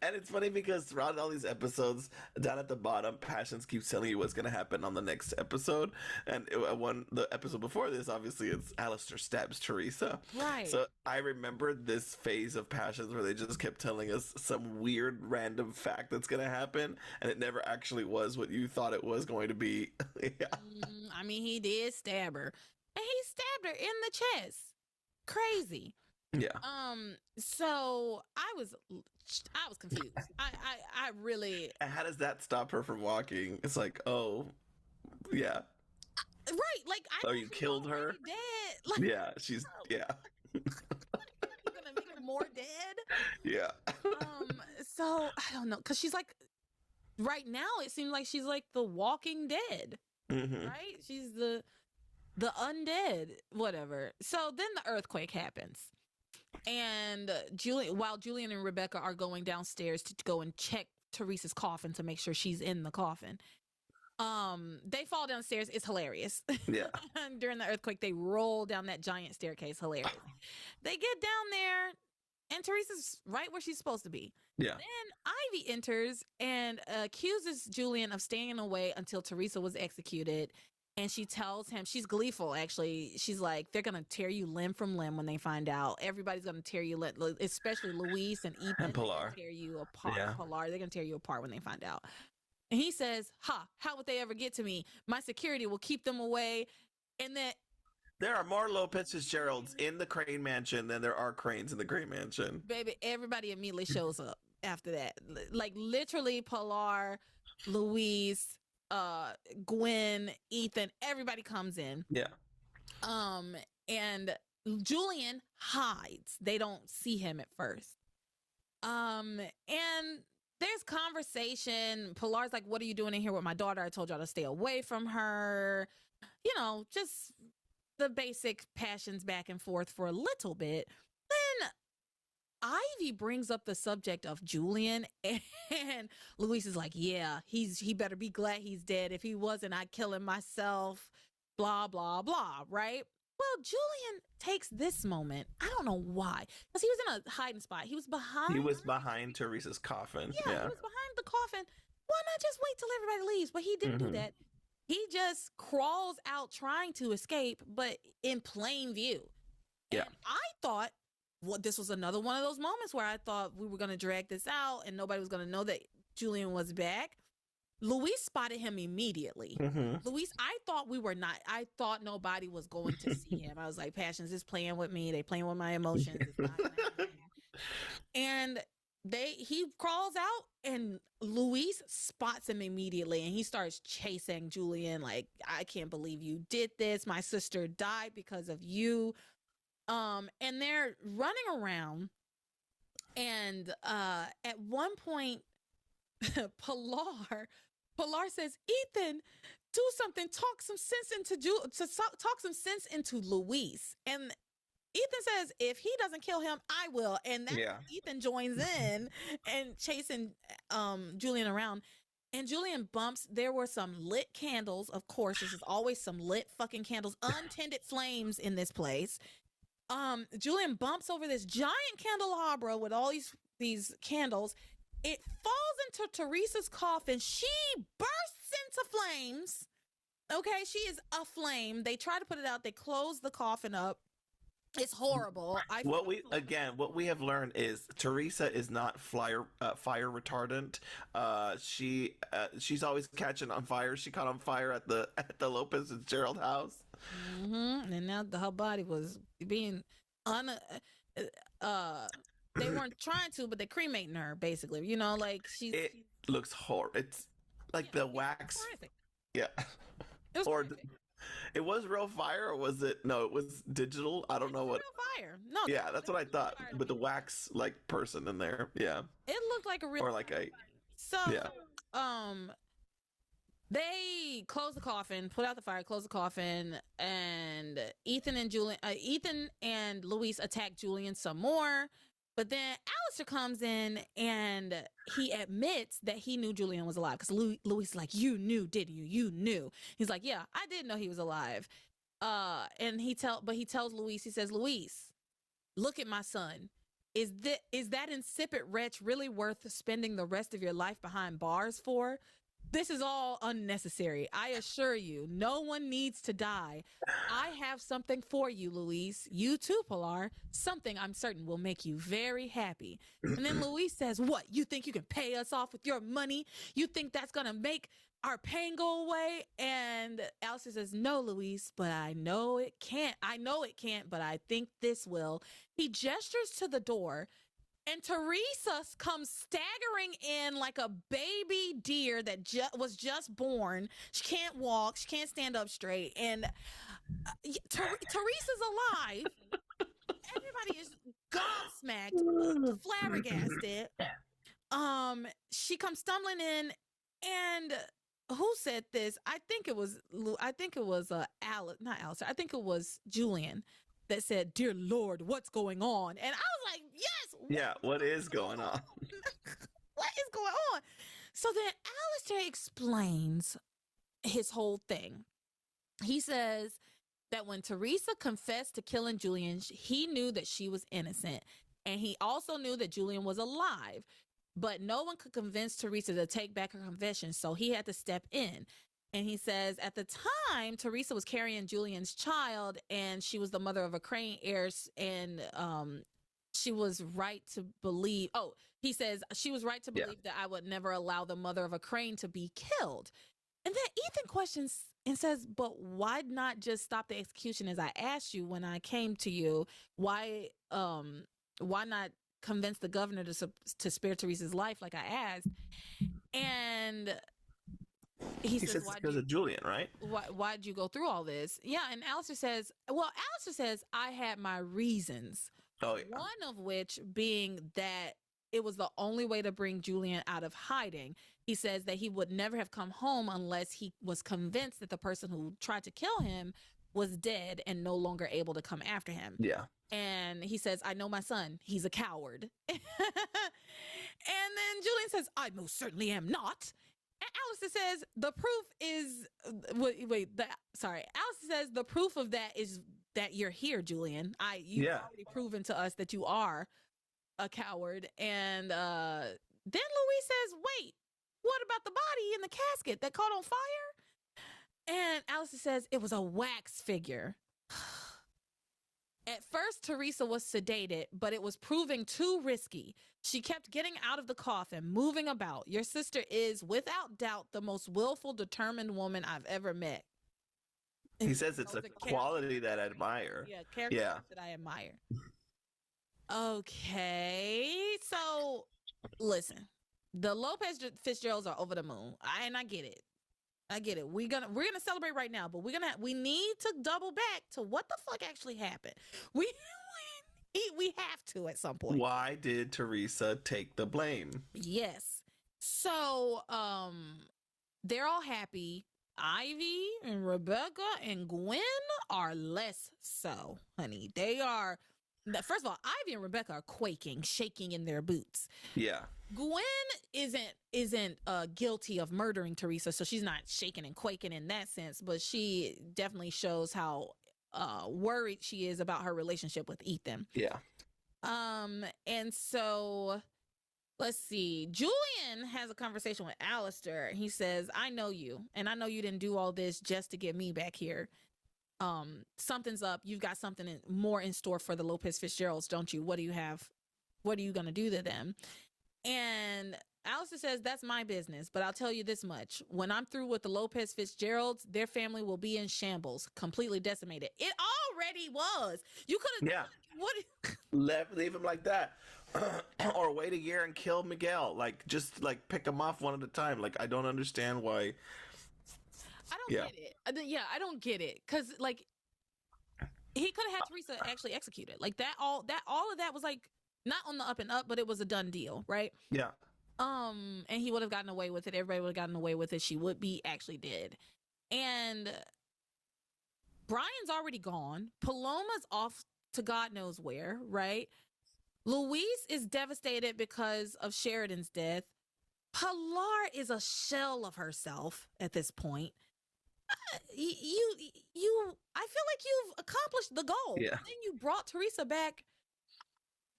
And it's funny because throughout all these episodes, down at the bottom, Passions keeps telling you what's going to happen on the next episode. And the episode before this, obviously, it's Alistair stabs Teresa. Right. So I remember this phase of Passions where they just kept telling us some weird random fact that's going to happen. And it never actually was what you thought it was going to be. I mean, he did stab her. And he stabbed her in the chest. Crazy. Yeah. So I was confused. I really. And how does that stop her from walking? It's like, oh, yeah. Right. Like, you killed her? Dead. Like, yeah. She's, yeah. You're gonna make her more dead? Yeah. So I don't know. Cause she's like, right now it seems like she's like the Walking Dead. Mm-hmm. Right? She's the undead, whatever. So then the earthquake happens. And while Julian and Rebecca are going downstairs to go and check Teresa's coffin to make sure she's in the coffin, They fall downstairs. It's hilarious. Yeah. During the earthquake, they roll down that giant staircase. Hilarious. They get down there, and Teresa's right where she's supposed to be. Yeah. Then Ivy enters and accuses Julian of staying away until Teresa was executed. And she tells him, she's gleeful, actually. She's like, they're going to tear you limb from limb when they find out. Everybody's going to tear you, especially Luis and Ethan. And Pilar. Tear you apart. Yeah. Pilar, they're going to tear you apart when they find out. And he says, how would they ever get to me? My security will keep them away. And then there are more Lopez Fitzgeralds in the Crane Mansion than there are Cranes in the Crane Mansion. Baby, everybody immediately shows up after that. Like literally Pilar, Luis, Gwen, Ethan, everybody comes in. Yeah. And Julian hides. They don't see him at first. And there's conversation. Pilar's like, what are you doing in here with my daughter? I told y'all to stay away from her. You know, just the basic passions back and forth for a little bit. Then Ivy brings up the subject of Julian, and Luis is like, yeah, he better be glad he's dead. If he wasn't, I'd kill him myself, blah, blah, blah, right? Well, Julian takes this moment. I don't know why, because he was in a hiding spot. He was behind Teresa's coffin. Yeah, he was behind the coffin. Why not just wait till everybody leaves? But he didn't do that. He just crawls out trying to escape, but in plain view. Yeah. And I thought, well, this was another one of those moments where I thought we were going to drag this out and nobody was going to know that Julian was back. Luis spotted him immediately. Luis, I thought nobody was going to see him. I was like, Passions is playing with me. They playing with my emotions. It's not gonna happen. And he crawls out and Luis spots him immediately and he starts chasing Julian like, I can't believe you did this. My sister died because of you. And they're running around and at one point Pilar says, Ethan, do something, talk some sense into Luis. And Ethan says, if he doesn't kill him, I will. And then Ethan joins in and chasing Julian around. And Julian bumps. There were some lit candles. Of course, this is always some lit fucking candles, untended flames in this place. Julian bumps over this giant candelabra with all these candles. It falls into Teresa's coffin. She bursts into flames. Okay, she is aflame. They try to put it out. They close the coffin up. It's horrible. What we have learned is Teresa is not fire retardant. She's always catching on fire. She caught on fire at the Lopez and Gerald house. And now her body was being they weren't trying to, but they're cremating her basically. You know, like it looks horrible. It's like the wax. Horrific. Yeah. It was it was real fire, or was it? No, it was digital. I don't know what. Real fire. No. Yeah, that's what I thought. With the wax like person in there. Yeah. It looked like a real. Or like a. So. Yeah. They close the coffin, put out the fire, close the coffin, and Ethan and Luis attack Julian some more. But then Alistair comes in and he admits that he knew Julian was alive. Because Luis is like, you knew, didn't you? You knew. He's like, yeah, I did know he was alive. And he tells Luis, he says, Luis, look at my son. Is that insipid wretch really worth spending the rest of your life behind bars for? This is all unnecessary. I assure you, no one needs to die. I have something for you, Luis. You too, Pilar. Something I'm certain will make you very happy. And then Luis says, what? You think you can pay us off with your money? You think that's going to make our pain go away? And Alistair says, no, Luis, but I know it can't. I know it can't, but I think this will. He gestures to the door. And Teresa comes staggering in like a baby deer that was just born. She can't walk. She can't stand up straight. And Teresa's alive. Everybody is gobsmacked, flabbergasted. She comes stumbling in, and who said this? I think it was not Alistair. I think it was Julian that said, dear Lord, what's going on? And I was like, yes. Yeah, what is going on? What is going on? So then Alistair explains his whole thing. He says that when Teresa confessed to killing Julian, he knew that she was innocent. And he also knew that Julian was alive. But no one could convince Teresa to take back her confession, so he had to step in. And he says at the time, Teresa was carrying Julian's child, and she was the mother of a Crane heir, and she was right to believe. Oh, he says she was right to believe that I would never allow the mother of a Crane to be killed. And then Ethan questions and says, but why not just stop the execution as I asked you when I came to you? Why not convince the governor to spare Teresa's life like I asked? And he says it's because of Julian, right? Why'd you go through all this? Yeah, and Alistair says, I had my reasons. Oh, yeah. One of which being that it was the only way to bring Julian out of hiding. He says that he would never have come home unless he was convinced that the person who tried to kill him was dead and no longer able to come after him. Yeah. And he says, I know my son. He's a coward. And then Julian says, I most certainly am not. And Alistair says, the proof is, Alistair says, the proof of that is that you're here, Julian. You've already proven to us that you are a coward. And then Louise says, wait, what about the body in the casket that caught on fire? And Alistair says, it was a wax figure. At first, Teresa was sedated, but it was proving too risky. She kept getting out of the coffin, moving about. Your sister is, without doubt, the most willful, determined woman I've ever met. He says it's a quality that I admire. Yeah, character that I admire. Okay, so listen, the Lopez Fitzgeralds are over the moon, and I get it. We're gonna celebrate right now, but we need to double back to what the fuck actually happened. We have to at some point. Why did Teresa take the blame? Yes. So they're all happy. Ivy and Rebecca and Gwen are less so, honey. They are. First of all, Ivy and Rebecca are quaking, shaking in their boots. Yeah. Gwen isn't guilty of murdering Teresa, so she's not shaking and quaking in that sense, but she definitely shows how worried she is about her relationship with Ethan. Yeah. And so let's see. Julian has a conversation with Alistair. He says, I know you, and I know you didn't do all this just to get me back here. Something's up. You've got something more in store for the Lopez Fitzgeralds, don't you? What do you have? What are you going to do to them? And Alistair says, that's my business, but I'll tell you this much. When I'm through with the Lopez Fitzgeralds, their family will be in shambles, completely decimated. It already was. You could have. Yeah. Leave him like that. Or wait a year and kill Miguel. Just pick him off one at a time. I don't understand why. I don't get it. Yeah, I don't get it. Because, he could have had Teresa actually executed. All of that was, not on the up and up, but it was a done deal, right? Yeah. And he would have gotten away with it. Everybody would have gotten away with it. She would be actually dead. And Brian's already gone. Paloma's off to God knows where, right? Louise is devastated because of Sheridan's death. Pilar is a shell of herself at this point. I feel like you've accomplished the goal. Yeah. Then you brought Teresa back.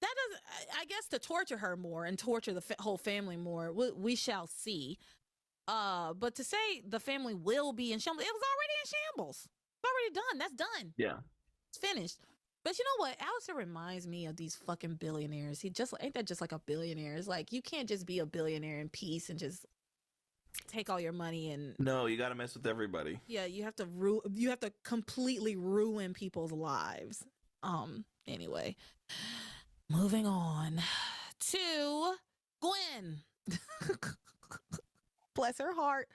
That doesn't, I guess, to torture her more and torture the whole family more. We shall see. But to say the family will be in shambles, it was already in shambles. It's already done. That's done. Yeah. It's finished. But you know what? Alistair reminds me of these fucking billionaires. Ain't that just like a billionaire? It's you can't just be a billionaire in peace and just take all your money and. No, you got to mess with everybody. Yeah, you have to completely ruin people's lives. Anyway, moving on to Gwen. Bless her heart.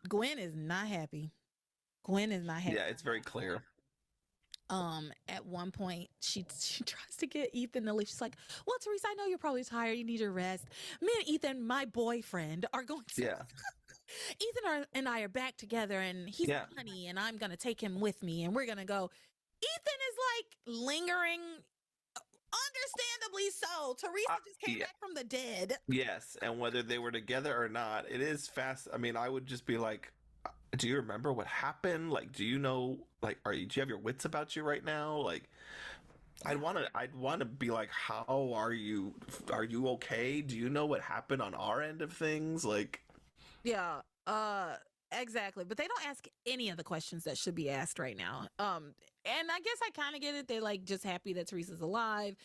Gwen is not happy. Yeah, it's very clear. At one point she tries to get Ethan to leave. She's like, well, Teresa, I know you're probably tired. You need your rest. Me and Ethan, my boyfriend, are going to. Yeah. Ethan and I are back together, and he's honey, and I'm going to take him with me, and we're going to go. Ethan is lingering, understandably so. Teresa just came back from the dead. Yes, and whether they were together or not, it is fast. I mean, I would just be like, do you remember what happened? Like, do you know, like, do you have your wits about you right now? Like, I'd want to be like, how are you? Are you okay? Do you know what happened on our end of things? Like, Yeah, exactly. But they don't ask any of the questions that should be asked right now. And I guess I kind of get it. They're like just happy that Teresa's alive,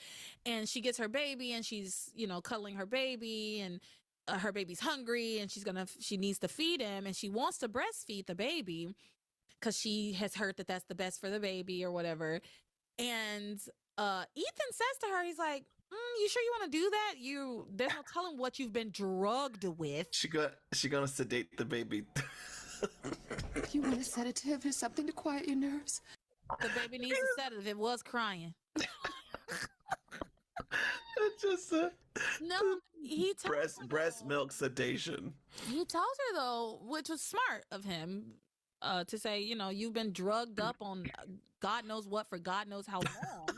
and she gets her baby, and she's cuddling her baby, and her baby's hungry, and she needs to feed him, and she wants to breastfeed the baby because she has heard that that's the best for the baby or whatever. And Ethan says to her, he's like, you sure you want to do that? There's no telling what you've been drugged with. she gonna sedate the baby. You want a sedative or something to quiet your nerves? The baby needs a sedative. It was crying. It's just No, he tells her, breast milk sedation. He tells her though, which was smart of him, to say, you've been drugged up on God knows what for God knows how long.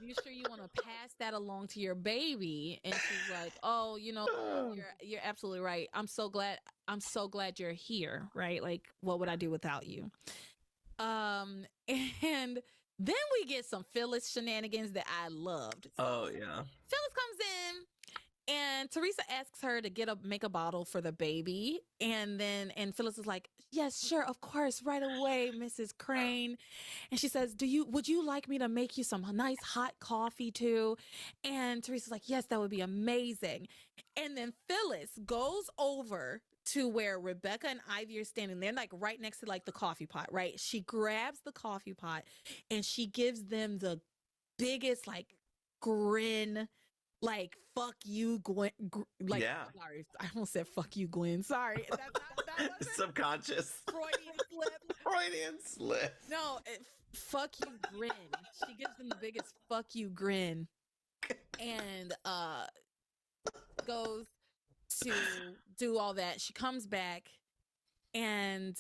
You sure you want to pass that along to your baby? And she's like, oh, you're absolutely right. I'm so glad you're here, right? Like, what would I do without you? And then we get some Phyllis shenanigans that I loved. Oh yeah. Phyllis comes in, and Teresa asks her to make a bottle for the baby, and Phyllis is like, yes, sure, of course, right away, Mrs. Crane. And she says, would you like me to make you some nice hot coffee too? And Teresa's like, yes, that would be amazing. And then Phyllis goes over to where Rebecca and Ivy are standing. They're like right next to like the coffee pot, right? She grabs the coffee pot and she gives them the biggest like grin, like fuck you, Gwen. Yeah. Sorry, I almost said fuck you, Gwen. Sorry, that subconscious Freudian slip. No, fuck you, grin. She gives them the biggest fuck you grin, and goes to do all that. She comes back and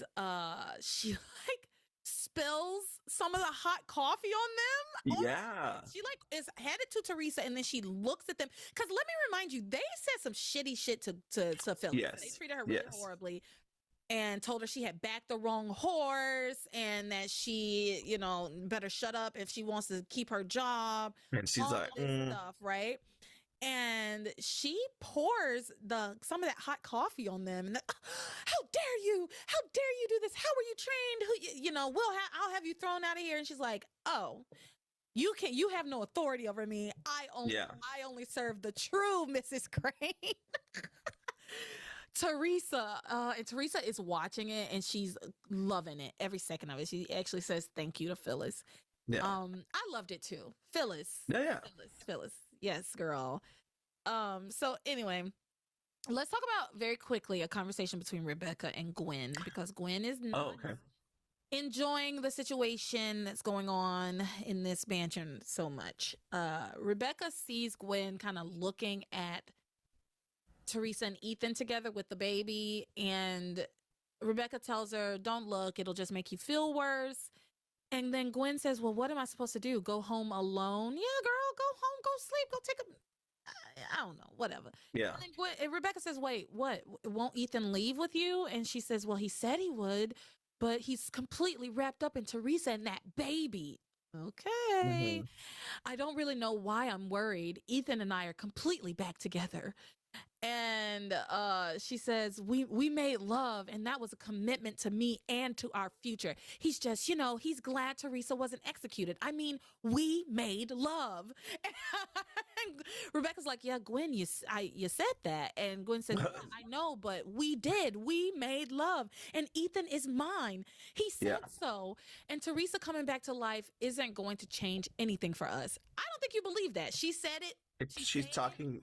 she like spills some of the hot coffee on them. Yeah. She like is handed to Teresa, and then she looks at them, because let me remind you, they said some shitty shit to Phyllis. Yes. They treated her really horribly and told her she had backed the wrong horse, and that she better shut up if she wants to keep her job, and she's all like this stuff, right? And she pours some of that hot coffee on them, and how dare you do this? How were you trained? I'll have you thrown out of here. And she's like, oh, you have no authority over me. I only serve the true Mrs. Crane. Teresa is watching it, and she's loving it every second of it. She actually says thank you to Phyllis. Yeah. I loved it too. Phyllis. Yeah. Phyllis. Yes, girl. So anyway, let's talk about very quickly a conversation between Rebecca and Gwen, because Gwen is not enjoying the situation that's going on in this mansion so much. Rebecca sees Gwen kind of looking at Teresa and Ethan together with the baby, and Rebecca tells her, don't look, it'll just make you feel worse. And then Gwen says, well, what am I supposed to do? Go home alone? Yeah, girl, go home, go sleep, go take I don't know, whatever. Yeah. And then Rebecca says, wait, what? Won't Ethan leave with you? And she says, well, he said he would, but he's completely wrapped up in Teresa and that baby. Okay. Mm-hmm. I don't really know why I'm worried. Ethan and I are completely back together. And she says, we made love, and that was a commitment to me and to our future. He's just, he's glad Teresa wasn't executed. I mean, we made love. And Rebecca's like, yeah, Gwen, you said that. And Gwen says, I know, but we did. We made love, and Ethan is mine. He said so. And Teresa coming back to life isn't going to change anything for us. I don't think you believe that. She said it. She's talking.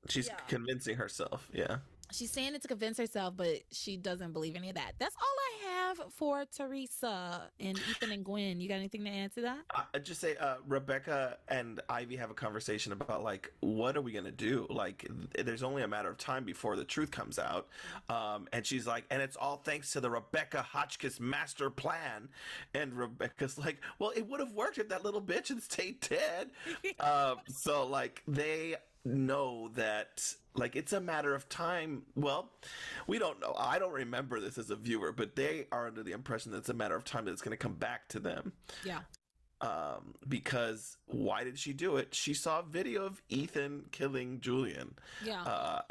She's convincing herself. Yeah. She's saying it to convince herself, but she doesn't believe any of that. That's all I have for Teresa and Ethan and Gwen. You got anything to add to that? I'd just say Rebecca and Ivy have a conversation about, like, what are we going to do? Like, there's only a matter of time before the truth comes out. And she's like, and it's all thanks to the Rebecca Hotchkiss master plan. And Rebecca's like, well, it would have worked if that little bitch had stayed dead. So, like, they know that, like, it's a matter of time. Well, we don't know. I don't remember this as a viewer, but they are under the impression that it's a matter of time that it's going to come back to them. Yeah. Because why did she do it? She saw a video of Ethan killing Julian. Yeah.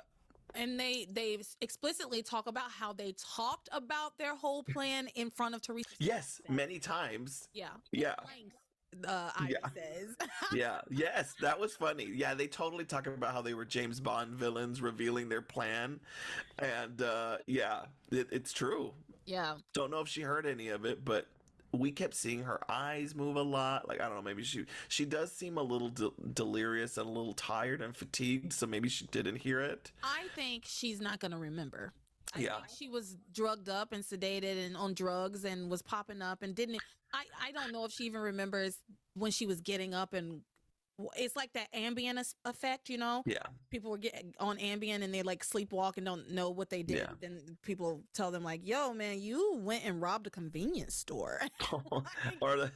And they explicitly talk about how they talked about their whole plan in front of Teresa. Yes, many times. Yeah. Yeah. Ivy says. Yeah. Yes, that was funny. Yeah, they totally talk about how they were James Bond villains revealing their plan. And it's true. Yeah. Don't know if she heard any of it, but we kept seeing her eyes move a lot. Like, I don't know, maybe she does seem a little delirious and a little tired and fatigued, so maybe she didn't hear it. I think she's not going to remember. I Yeah. think she was drugged up and sedated and on drugs and was popping up and didn't. I don't know if she even remembers when she was getting up, and it's like that Ambien effect, you know? Yeah. People were getting on Ambien and they like sleepwalk and don't know what they did. Yeah. Then people tell them like, yo, man, you went and robbed a convenience store. Or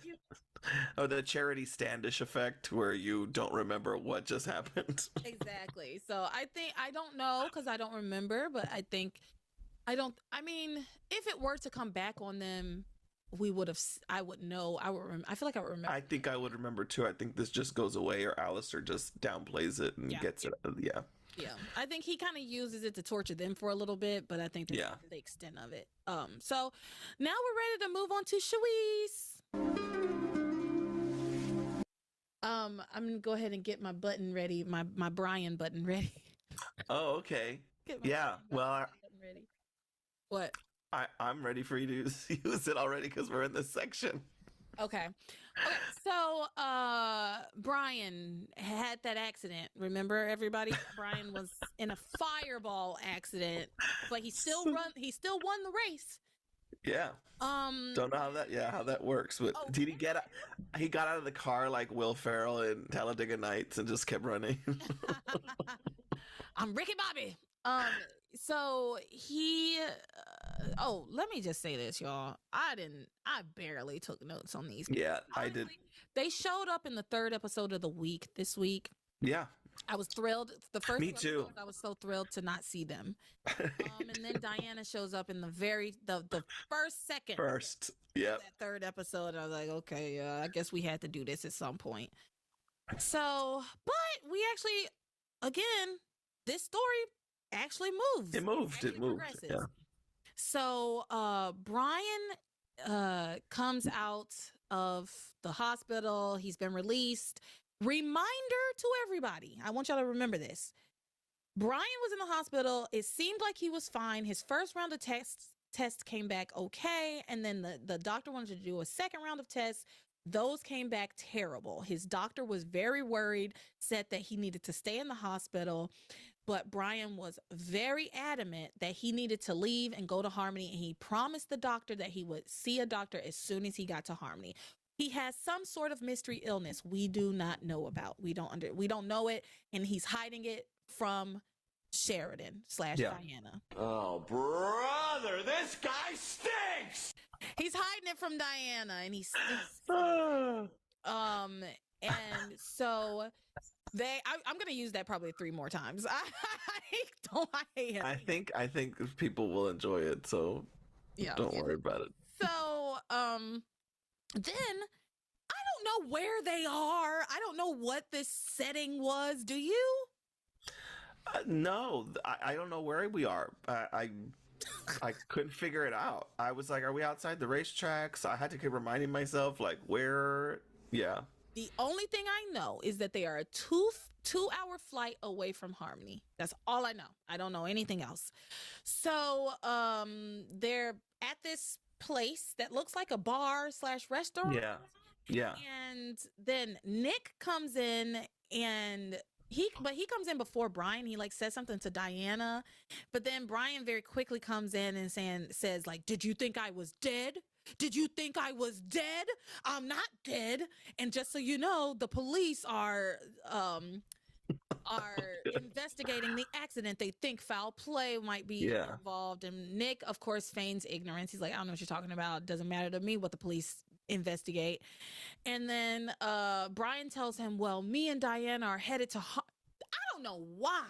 the charity standish effect where you don't remember what just happened. Exactly. So I don't know because I don't remember, but I mean, if it were to come back on them, I would know. I feel like I would remember. I think I would remember too. I think this just goes away, or Alistair just downplays it and gets it. Yeah. Yeah. I think he kind of uses it to torture them for a little bit, but I think that's the extent of it. So now we're ready to move on to Shawise. I'm gonna go ahead and get my button ready, my Brian button ready. Oh, okay. Yeah. Well, ready. What? I'm ready for you to use it already because we're in this section. Okay. So Brian had that accident. Remember, everybody? Brian was in a fireball accident, but he still won the race. Yeah. Don't know how that works, but did he get out? He got out of the car like Will Ferrell in Talladega Nights and just kept running. I'm Ricky Bobby. So he let me just say this, y'all. I barely took notes on these. Yeah, Honestly, I did. They showed up in the 3rd episode of the week this week. Yeah. I was thrilled. The first Me too. episode, I was so thrilled to not see them. And then Diana shows up in the first second. Yep. That 3rd episode. I was like, okay, I guess we had to do this at some point. So, but we actually, again, this story actually moves. It moved. Yeah. So Brian comes out of the hospital. He's been released. Reminder to everybody. I want y'all to remember this. Brian was in the hospital. It seemed like he was fine. His first round of tests came back okay. And then the doctor wanted to do a second round of tests. Those came back terrible. His doctor was very worried, said that he needed to stay in the hospital. But Brian was very adamant that he needed to leave and go to Harmony. And he promised the doctor that he would see a doctor as soon as he got to Harmony. He has some sort of mystery illness we do not know about. We don't know it. And he's hiding it from Sheridan / Diana. Oh, brother, this guy stinks! He's hiding it from Diana, and he's and so I'm gonna use that probably 3 more times. I hate it. I think people will enjoy it, so don't worry about it. So then I don't know where they are. I don't know what this setting was. Do you? No, I don't know where we are. I couldn't figure it out. I was like, are we outside the racetracks? I had to keep reminding myself, like, where? Yeah. The only thing I know is that they are a two-hour flight away from Harmony. That's all I know. I don't know anything else. So they're at this place that looks like a bar / restaurant. Yeah. And then Nick comes in, and he comes in before Brian. He like says something to Diana, but then Brian very quickly comes in and says like, "Did you think I was dead? Did you think I was dead? I'm not dead." And just so you know, the police are investigating the accident. They think foul play might be involved. And Nick, of course, feigns ignorance. He's like, "I don't know what you're talking about. It doesn't matter to me what the police investigate." And then Brian tells him, "Well, me and Diana are headed to I don't don't know why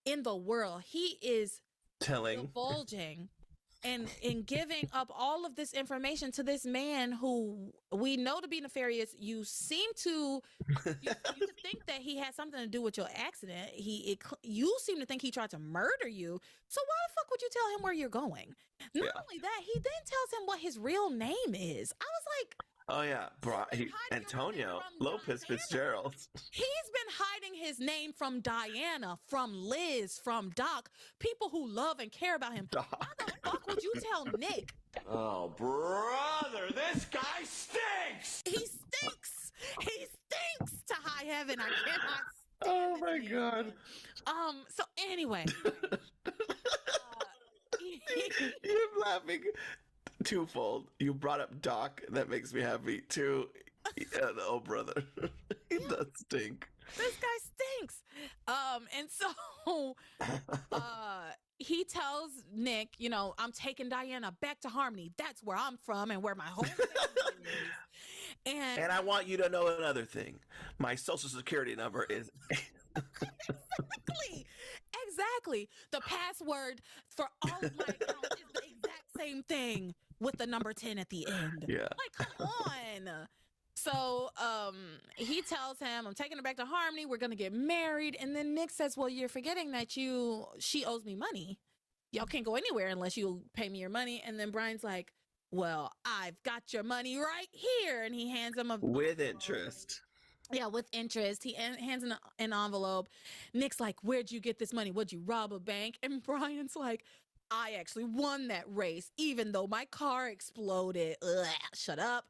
in the world he is divulging and giving up all of this information to this man who we know to be nefarious. You seem to you think that he had something to do with your accident. You seem to think he tried to murder you. So why the fuck would you tell him where you're going? Not only that, he then tells him what his real name is. I was like, oh yeah, Antonio Lopez Fitzgerald. He's been hiding his name from Diana, from Liz, from Doc, people who love and care about him. Doc. Why the fuck would you tell Nick? Oh, brother, this guy stinks! He stinks! He stinks to high heaven. I cannot stand Oh my God. So anyway. You're laughing twofold. You brought up Doc. That makes me happy too. Oh, brother. He does stink. This guy stinks. And so he tells Nick, you know, I'm taking Diana back to Harmony. That's where I'm from and where my whole family is. And I want you to know another thing. My social security number is Exactly. The password for all of my accounts is the exact same thing with the number 10 at the end. Yeah. Like, come on. So he tells him, I'm taking her back to Harmony. We're going to get married. And then Nick says, well, you're forgetting that she owes me money. Y'all can't go anywhere unless you pay me your money. And then Brian's like, well, I've got your money right here. And he hands him with interest. Yeah, with interest. He hands an envelope. Nick's like, where'd you get this money? Would you rob a bank? And Brian's like, I actually won that race, even though my car exploded. Ugh, shut up.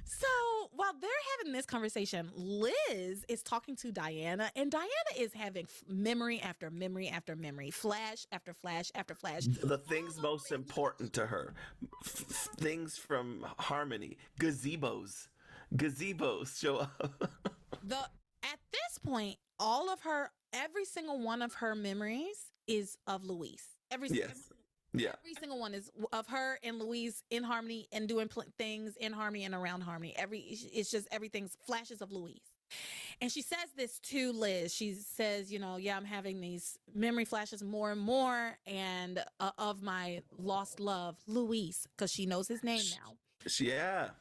So while they're having this conversation, Liz is talking to Diana, and Diana is having memory after memory after memory, flash after flash after flash. The things most important to her, things from Harmony, gazebos show up. At this point, every single one of her memories is of Louise. Every single one is of her and Louise in Harmony and doing things in Harmony and around Harmony. It's just everything's flashes of Louise. And she says this to Liz. She says, you know, yeah, I'm having these memory flashes more and more and of my lost love, Louise, because she knows his name now. Yeah.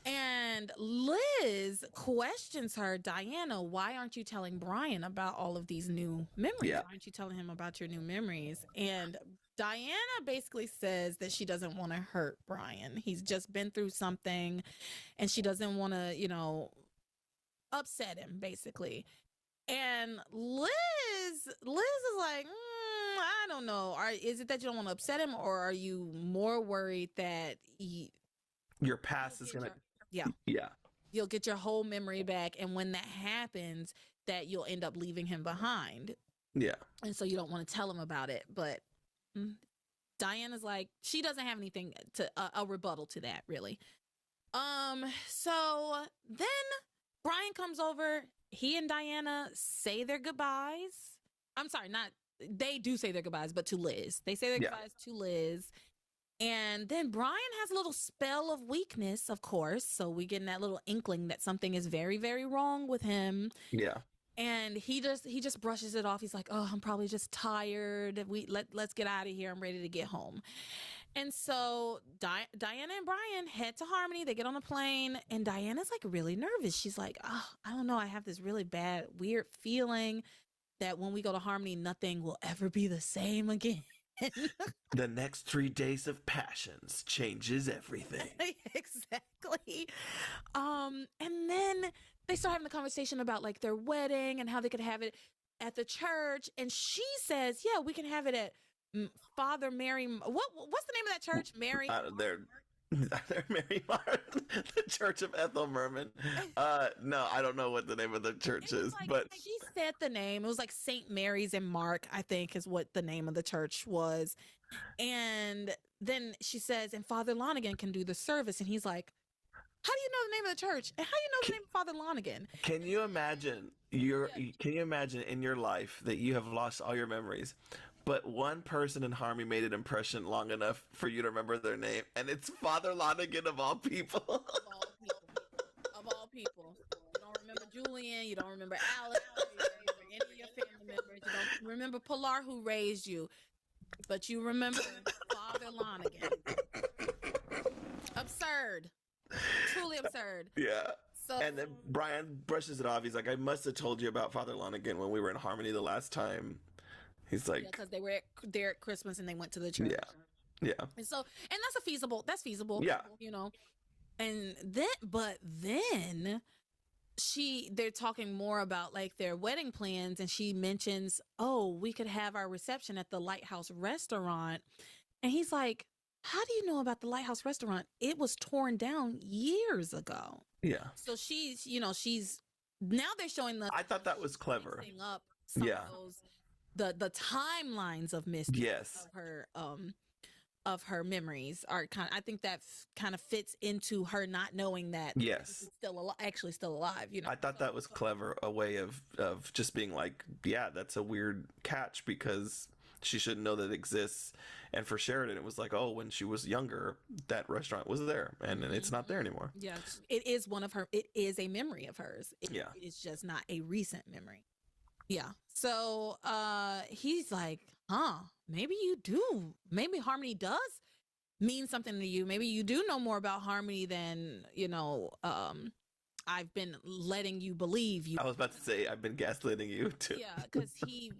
And Liz questions her, Diana, why aren't you telling Brian about all of these new memories? Yeah. Why aren't you telling him about your new memories? And Diana basically says that she doesn't want to hurt Brian. He's just been through something and she doesn't want to, you know, upset him, basically. And Liz is like, I don't know. Is it that you don't want to upset him, or are you more worried that your past is going to... Yeah. You'll get your whole memory back, and when that happens, that you'll end up leaving him behind. Yeah. And so you don't want to tell him about it. But Diana's like, she doesn't have anything to a rebuttal to that, really. So then Brian comes over. He and Diana say their goodbyes. I'm sorry, they do say their goodbyes, but to Liz. They say their goodbyes to Liz. And then Brian has a little spell of weakness, of course. So we get that little inkling that something is very, very wrong with him. Yeah. And he just brushes it off. He's like, oh, I'm probably just tired. Let's get out of here. I'm ready to get home. And so Diana and Brian head to Harmony. They get on a plane, and Diana's like really nervous. She's like, oh, I don't know. I have this really bad, weird feeling that when we go to Harmony, nothing will ever be the same again. The next 3 days of passions changes everything. Exactly. And then they start having the conversation about like their wedding and how they could have it at the church. And she says, yeah, we can have it at Father Mary. What's the name of that church? Mary. They're Mary Martin, the Church of Ethel Merman. No, I don't know what the name of the church is, like, but she said the name. It was like St. Mary's and Mark, I think, is what the name of the church was. And then she says, and Father Lonigan can do the service. And he's like, how do you know the name of the church? And how do you know the name of Father Lonigan? Can you imagine in your life that you have lost all your memories, but one person in Harmony made an impression long enough for you to remember their name, and it's Father Lonigan of all people. Of all people. You don't remember Julian, you don't remember Alex, you don't remember any of your family don't remember Pilar who raised you, but you remember Father Lonigan. Absurd. Truly absurd. Yeah. So, And then Brian brushes it off. He's like, I must have told you about Father Lonigan when we were in Harmony the last time. He's like, because they were there at Christmas and they went to the church. Yeah. And so, and that's feasible. Yeah. You know, and then they're talking more about like their wedding plans, and she mentions, oh, we could have our reception at the Lighthouse restaurant. And he's like, how do you know about the Lighthouse restaurant? It was torn down years ago. Yeah. So she's now they're showing I thought that was clever. Up some Yeah. of those, the timelines of mystery. Yes. Of her memories are I think that kind of fits into her not knowing that Yes. she's actually still alive. You know, I thought that was clever, a way of just being like, yeah, that's a weird catch because she shouldn't know that it exists. And for Sheridan, it was like, oh, when she was younger, that restaurant was there, and it's not there anymore. Yeah, it is it is a memory of hers. Yeah, it's just not a recent memory. Yeah. So he's like, maybe you do. Maybe Harmony does mean something to you. Maybe you do know more about Harmony than, I've been letting you believe. I was about to say, I've been gaslighting you too. Yeah, because he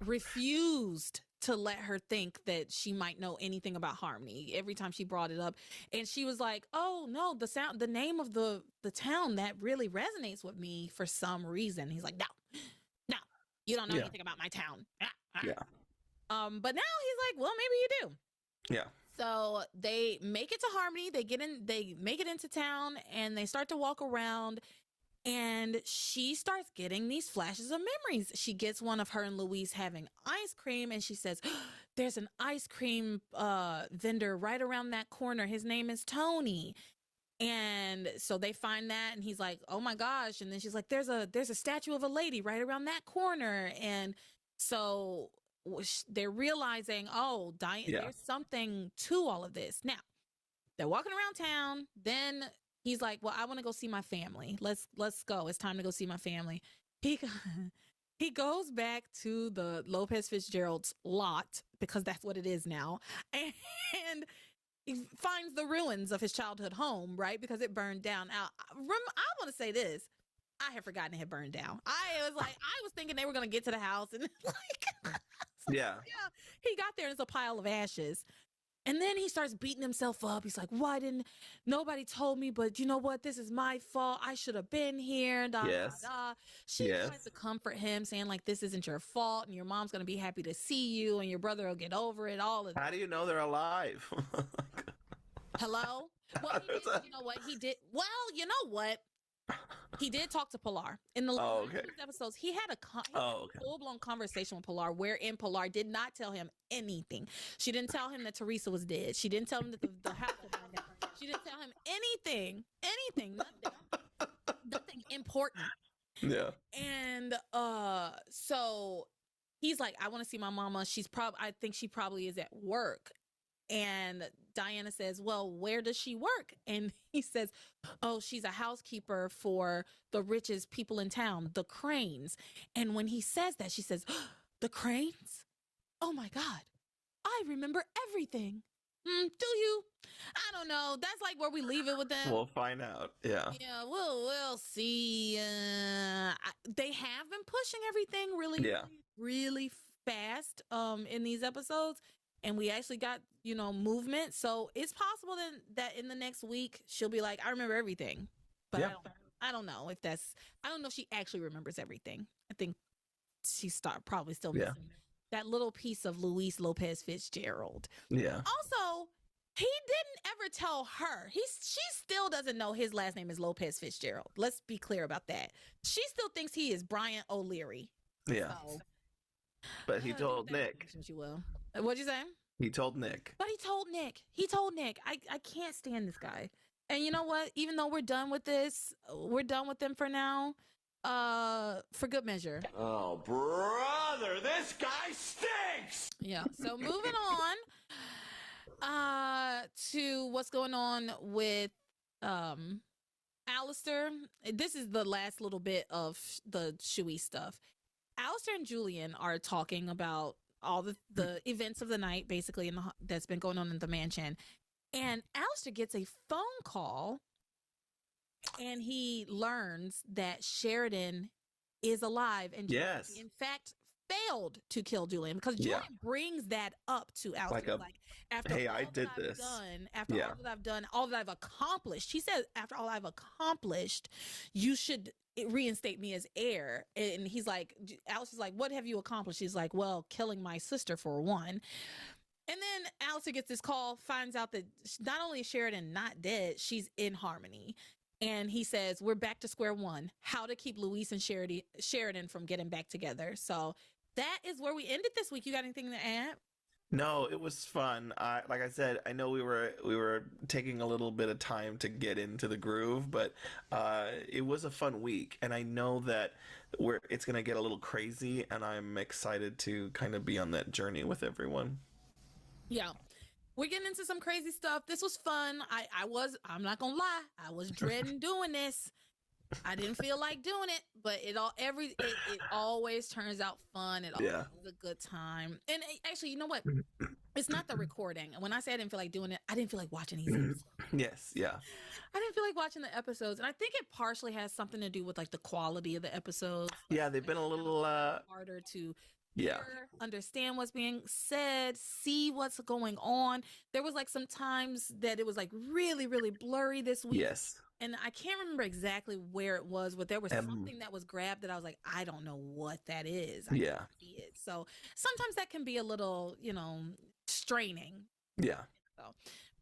refused to let her think that she might know anything about Harmony every time she brought it up. And she was like, oh no, the name of the town, that really resonates with me for some reason. He's like, no, you don't know anything about my town. Yeah. But now he's like, well, maybe you do. Yeah. So they make it to Harmony. They make it into town, and they start to walk around, and she starts getting these flashes of memories. She gets one of her and Louise having ice cream, and she says, there's an ice cream vendor right around that corner. His name is Tony. And so they find that, and he's like, oh my gosh. And then she's like, there's a statue of a lady right around that corner. And so they're realizing, oh, there's something to all of this. Now they're walking around town. Then he's like, well, I want to go see my family. Let's go. It's time to go see my family. He goes back to the Lopez Fitzgerald's lot, because that's what it is now. And he finds the ruins of his childhood home, right? Because it burned down. Now, I want to say this. I had forgotten it had burned down. I was thinking they were going to get to the house and yeah. He got there and it's a pile of ashes. And then he starts beating himself up. He's like, why didn't nobody told me? But you know what? This is my fault. I should have been here. Yes. She tries to comfort him, saying like, this isn't your fault, and your mom's going to be happy to see you, and your brother will get over it. All of that. How do you know they're alive? Hello? Well, you know what? He did. Well, you know what? He did talk to Pilar in the last episodes. He had a full-blown conversation with Pilar, wherein Pilar did not tell him anything. She didn't tell him that Teresa was dead. She didn't tell him that the house had burned down. She didn't tell him anything, nothing important. Yeah. And so he's like, I want to see my mama. I think she probably is at work. And Diana says, well, where does she work? And he says, oh, she's a housekeeper for the richest people in town, the Cranes. And when he says that, she says, the Cranes? Oh my God, I remember everything. Do you? I don't know. That's like where we leave it with them. We'll find out. Yeah. Yeah, we'll see. They have been pushing everything really fast in these episodes. And we actually got, movement. So it's possible that in the next week, she'll be like, I remember everything. But I don't know if I don't know if she actually remembers everything. I think she's probably still missing that little piece of Luis Lopez Fitzgerald. Yeah. Also, he didn't ever tell her. She still doesn't know his last name is Lopez Fitzgerald. Let's be clear about that. She still thinks he is Brian O'Leary. Yeah. So, but he told Nick. She will. What'd you say? He told Nick. But he told Nick. I can't stand this guy. And you know what? Even though we're done with this, we're done with them for now. For good measure. Oh, brother, this guy stinks! Yeah. So moving on to what's going on with Alistair. This is the last little bit of the Shui stuff. Alistair and Julian are talking about all the events of the night, basically, that's been going on in the mansion. And Alistair gets a phone call, and he learns that Sheridan is alive, and Julian, in fact, failed to kill Julian, because Julian brings that up to Alistair, like after hey, all I that did I've this. done, after all that I've done, all that I've accomplished. She said, after all I've accomplished, you should reinstate me as heir. And he's like, Alistair's like, what have you accomplished? He's like, well, killing my sister for one. And then Alistair gets this call, finds out that not only is Sheridan not dead, she's in Harmony. And he says, we're back to square one. How to keep Louise and Sheridan from getting back together. So that is where we ended this week. You got anything to add? No, it was fun. Like I said, I know we were taking a little bit of time to get into the groove, but it was a fun week, and I know that it's going to get a little crazy, and I'm excited to kind of be on that journey with everyone. Yeah. We're getting into some crazy stuff. This was fun. I'm not going to lie, I was dreading doing this. I didn't feel like doing it, but it always turns out fun. It always is a good time. And actually, you know what? It's not the recording. When I say I didn't feel like doing it, I didn't feel like watching these episodes. Yes, yeah. I didn't feel like watching the episodes, and I think it partially has something to do with like the quality of the episodes. Yeah, they've been a little harder to hear, understand what's being said, see what's going on. There was like some times that it was like really, really blurry this week. Yes. And I can't remember exactly where it was, but there was something that was grabbed that I was like, I don't know what that is. I can't see it. So sometimes that can be a little, straining. Yeah. So,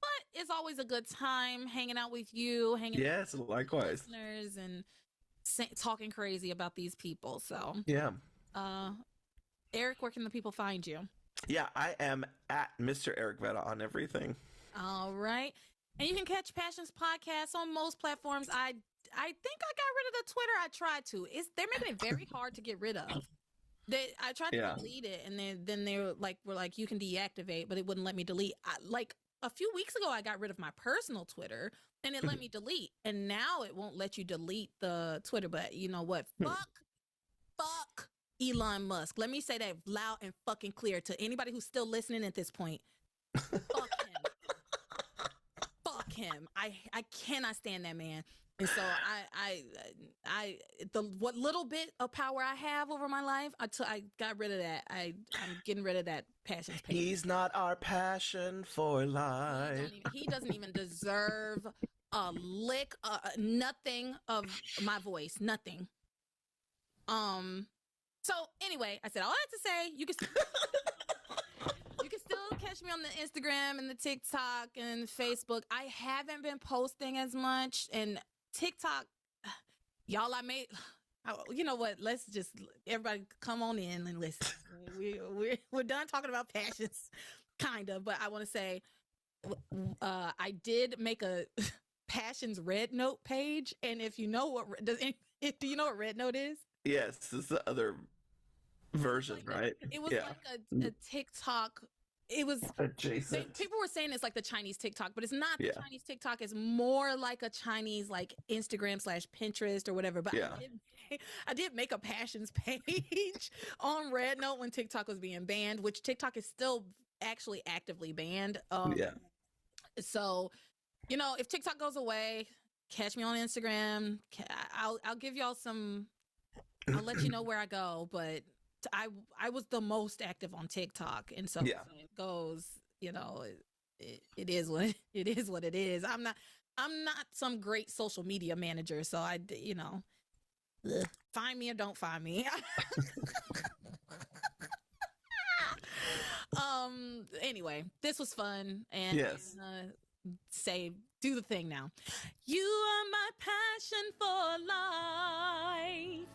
but it's always a good time hanging out with you, yes, with likewise, listeners, and talking crazy about these people. So yeah. Eric, where can the people find you? Yeah, I am at Mr. Eric Vera on everything. All right. And you can catch Passions Podcast on most platforms. I think I got rid of the Twitter. I tried to. They're making it very hard to get rid of. I tried to delete it, and then they were like, you can deactivate, but it wouldn't let me delete. Like a few weeks ago, I got rid of my personal Twitter, and it let me delete. And now it won't let you delete the Twitter. But you know what? Fuck Elon Musk. Let me say that loud and fucking clear to anybody who's still listening at this point. Fuck him. Him. I cannot stand that man. And so what little bit of power I have over my life, I got rid of that. I'm getting rid of that Passions page. He's not our passion for life. He doesn't even deserve a lick, nothing of my voice, nothing. So anyway, I said all I had to say. You can still catch me on the Instagram and the TikTok and Facebook. I haven't been posting as much, and TikTok, y'all, you know what? Let's just, everybody come on in and listen. We're done talking about passions, kind of, but I want to say, I did make a Passions Red Note page, and if you know do you know what Red Note is? Yes, it's the other version, right? It was like a TikTok. It was adjacent. People were saying it's like the Chinese TikTok, but it's not the Chinese TikTok. It's more like a Chinese like Instagram / Pinterest or whatever. But I did make a Passions page on Red Note when TikTok was being banned, which TikTok is still actually actively banned. So, if TikTok goes away, catch me on Instagram. I'll give y'all some. I'll let you know where I go, but I was the most active on TikTok, and so it goes. It is what it is. I'm not some great social media manager, so find me or don't find me. Anyway, this was fun, and do the thing now. You are my passion for life.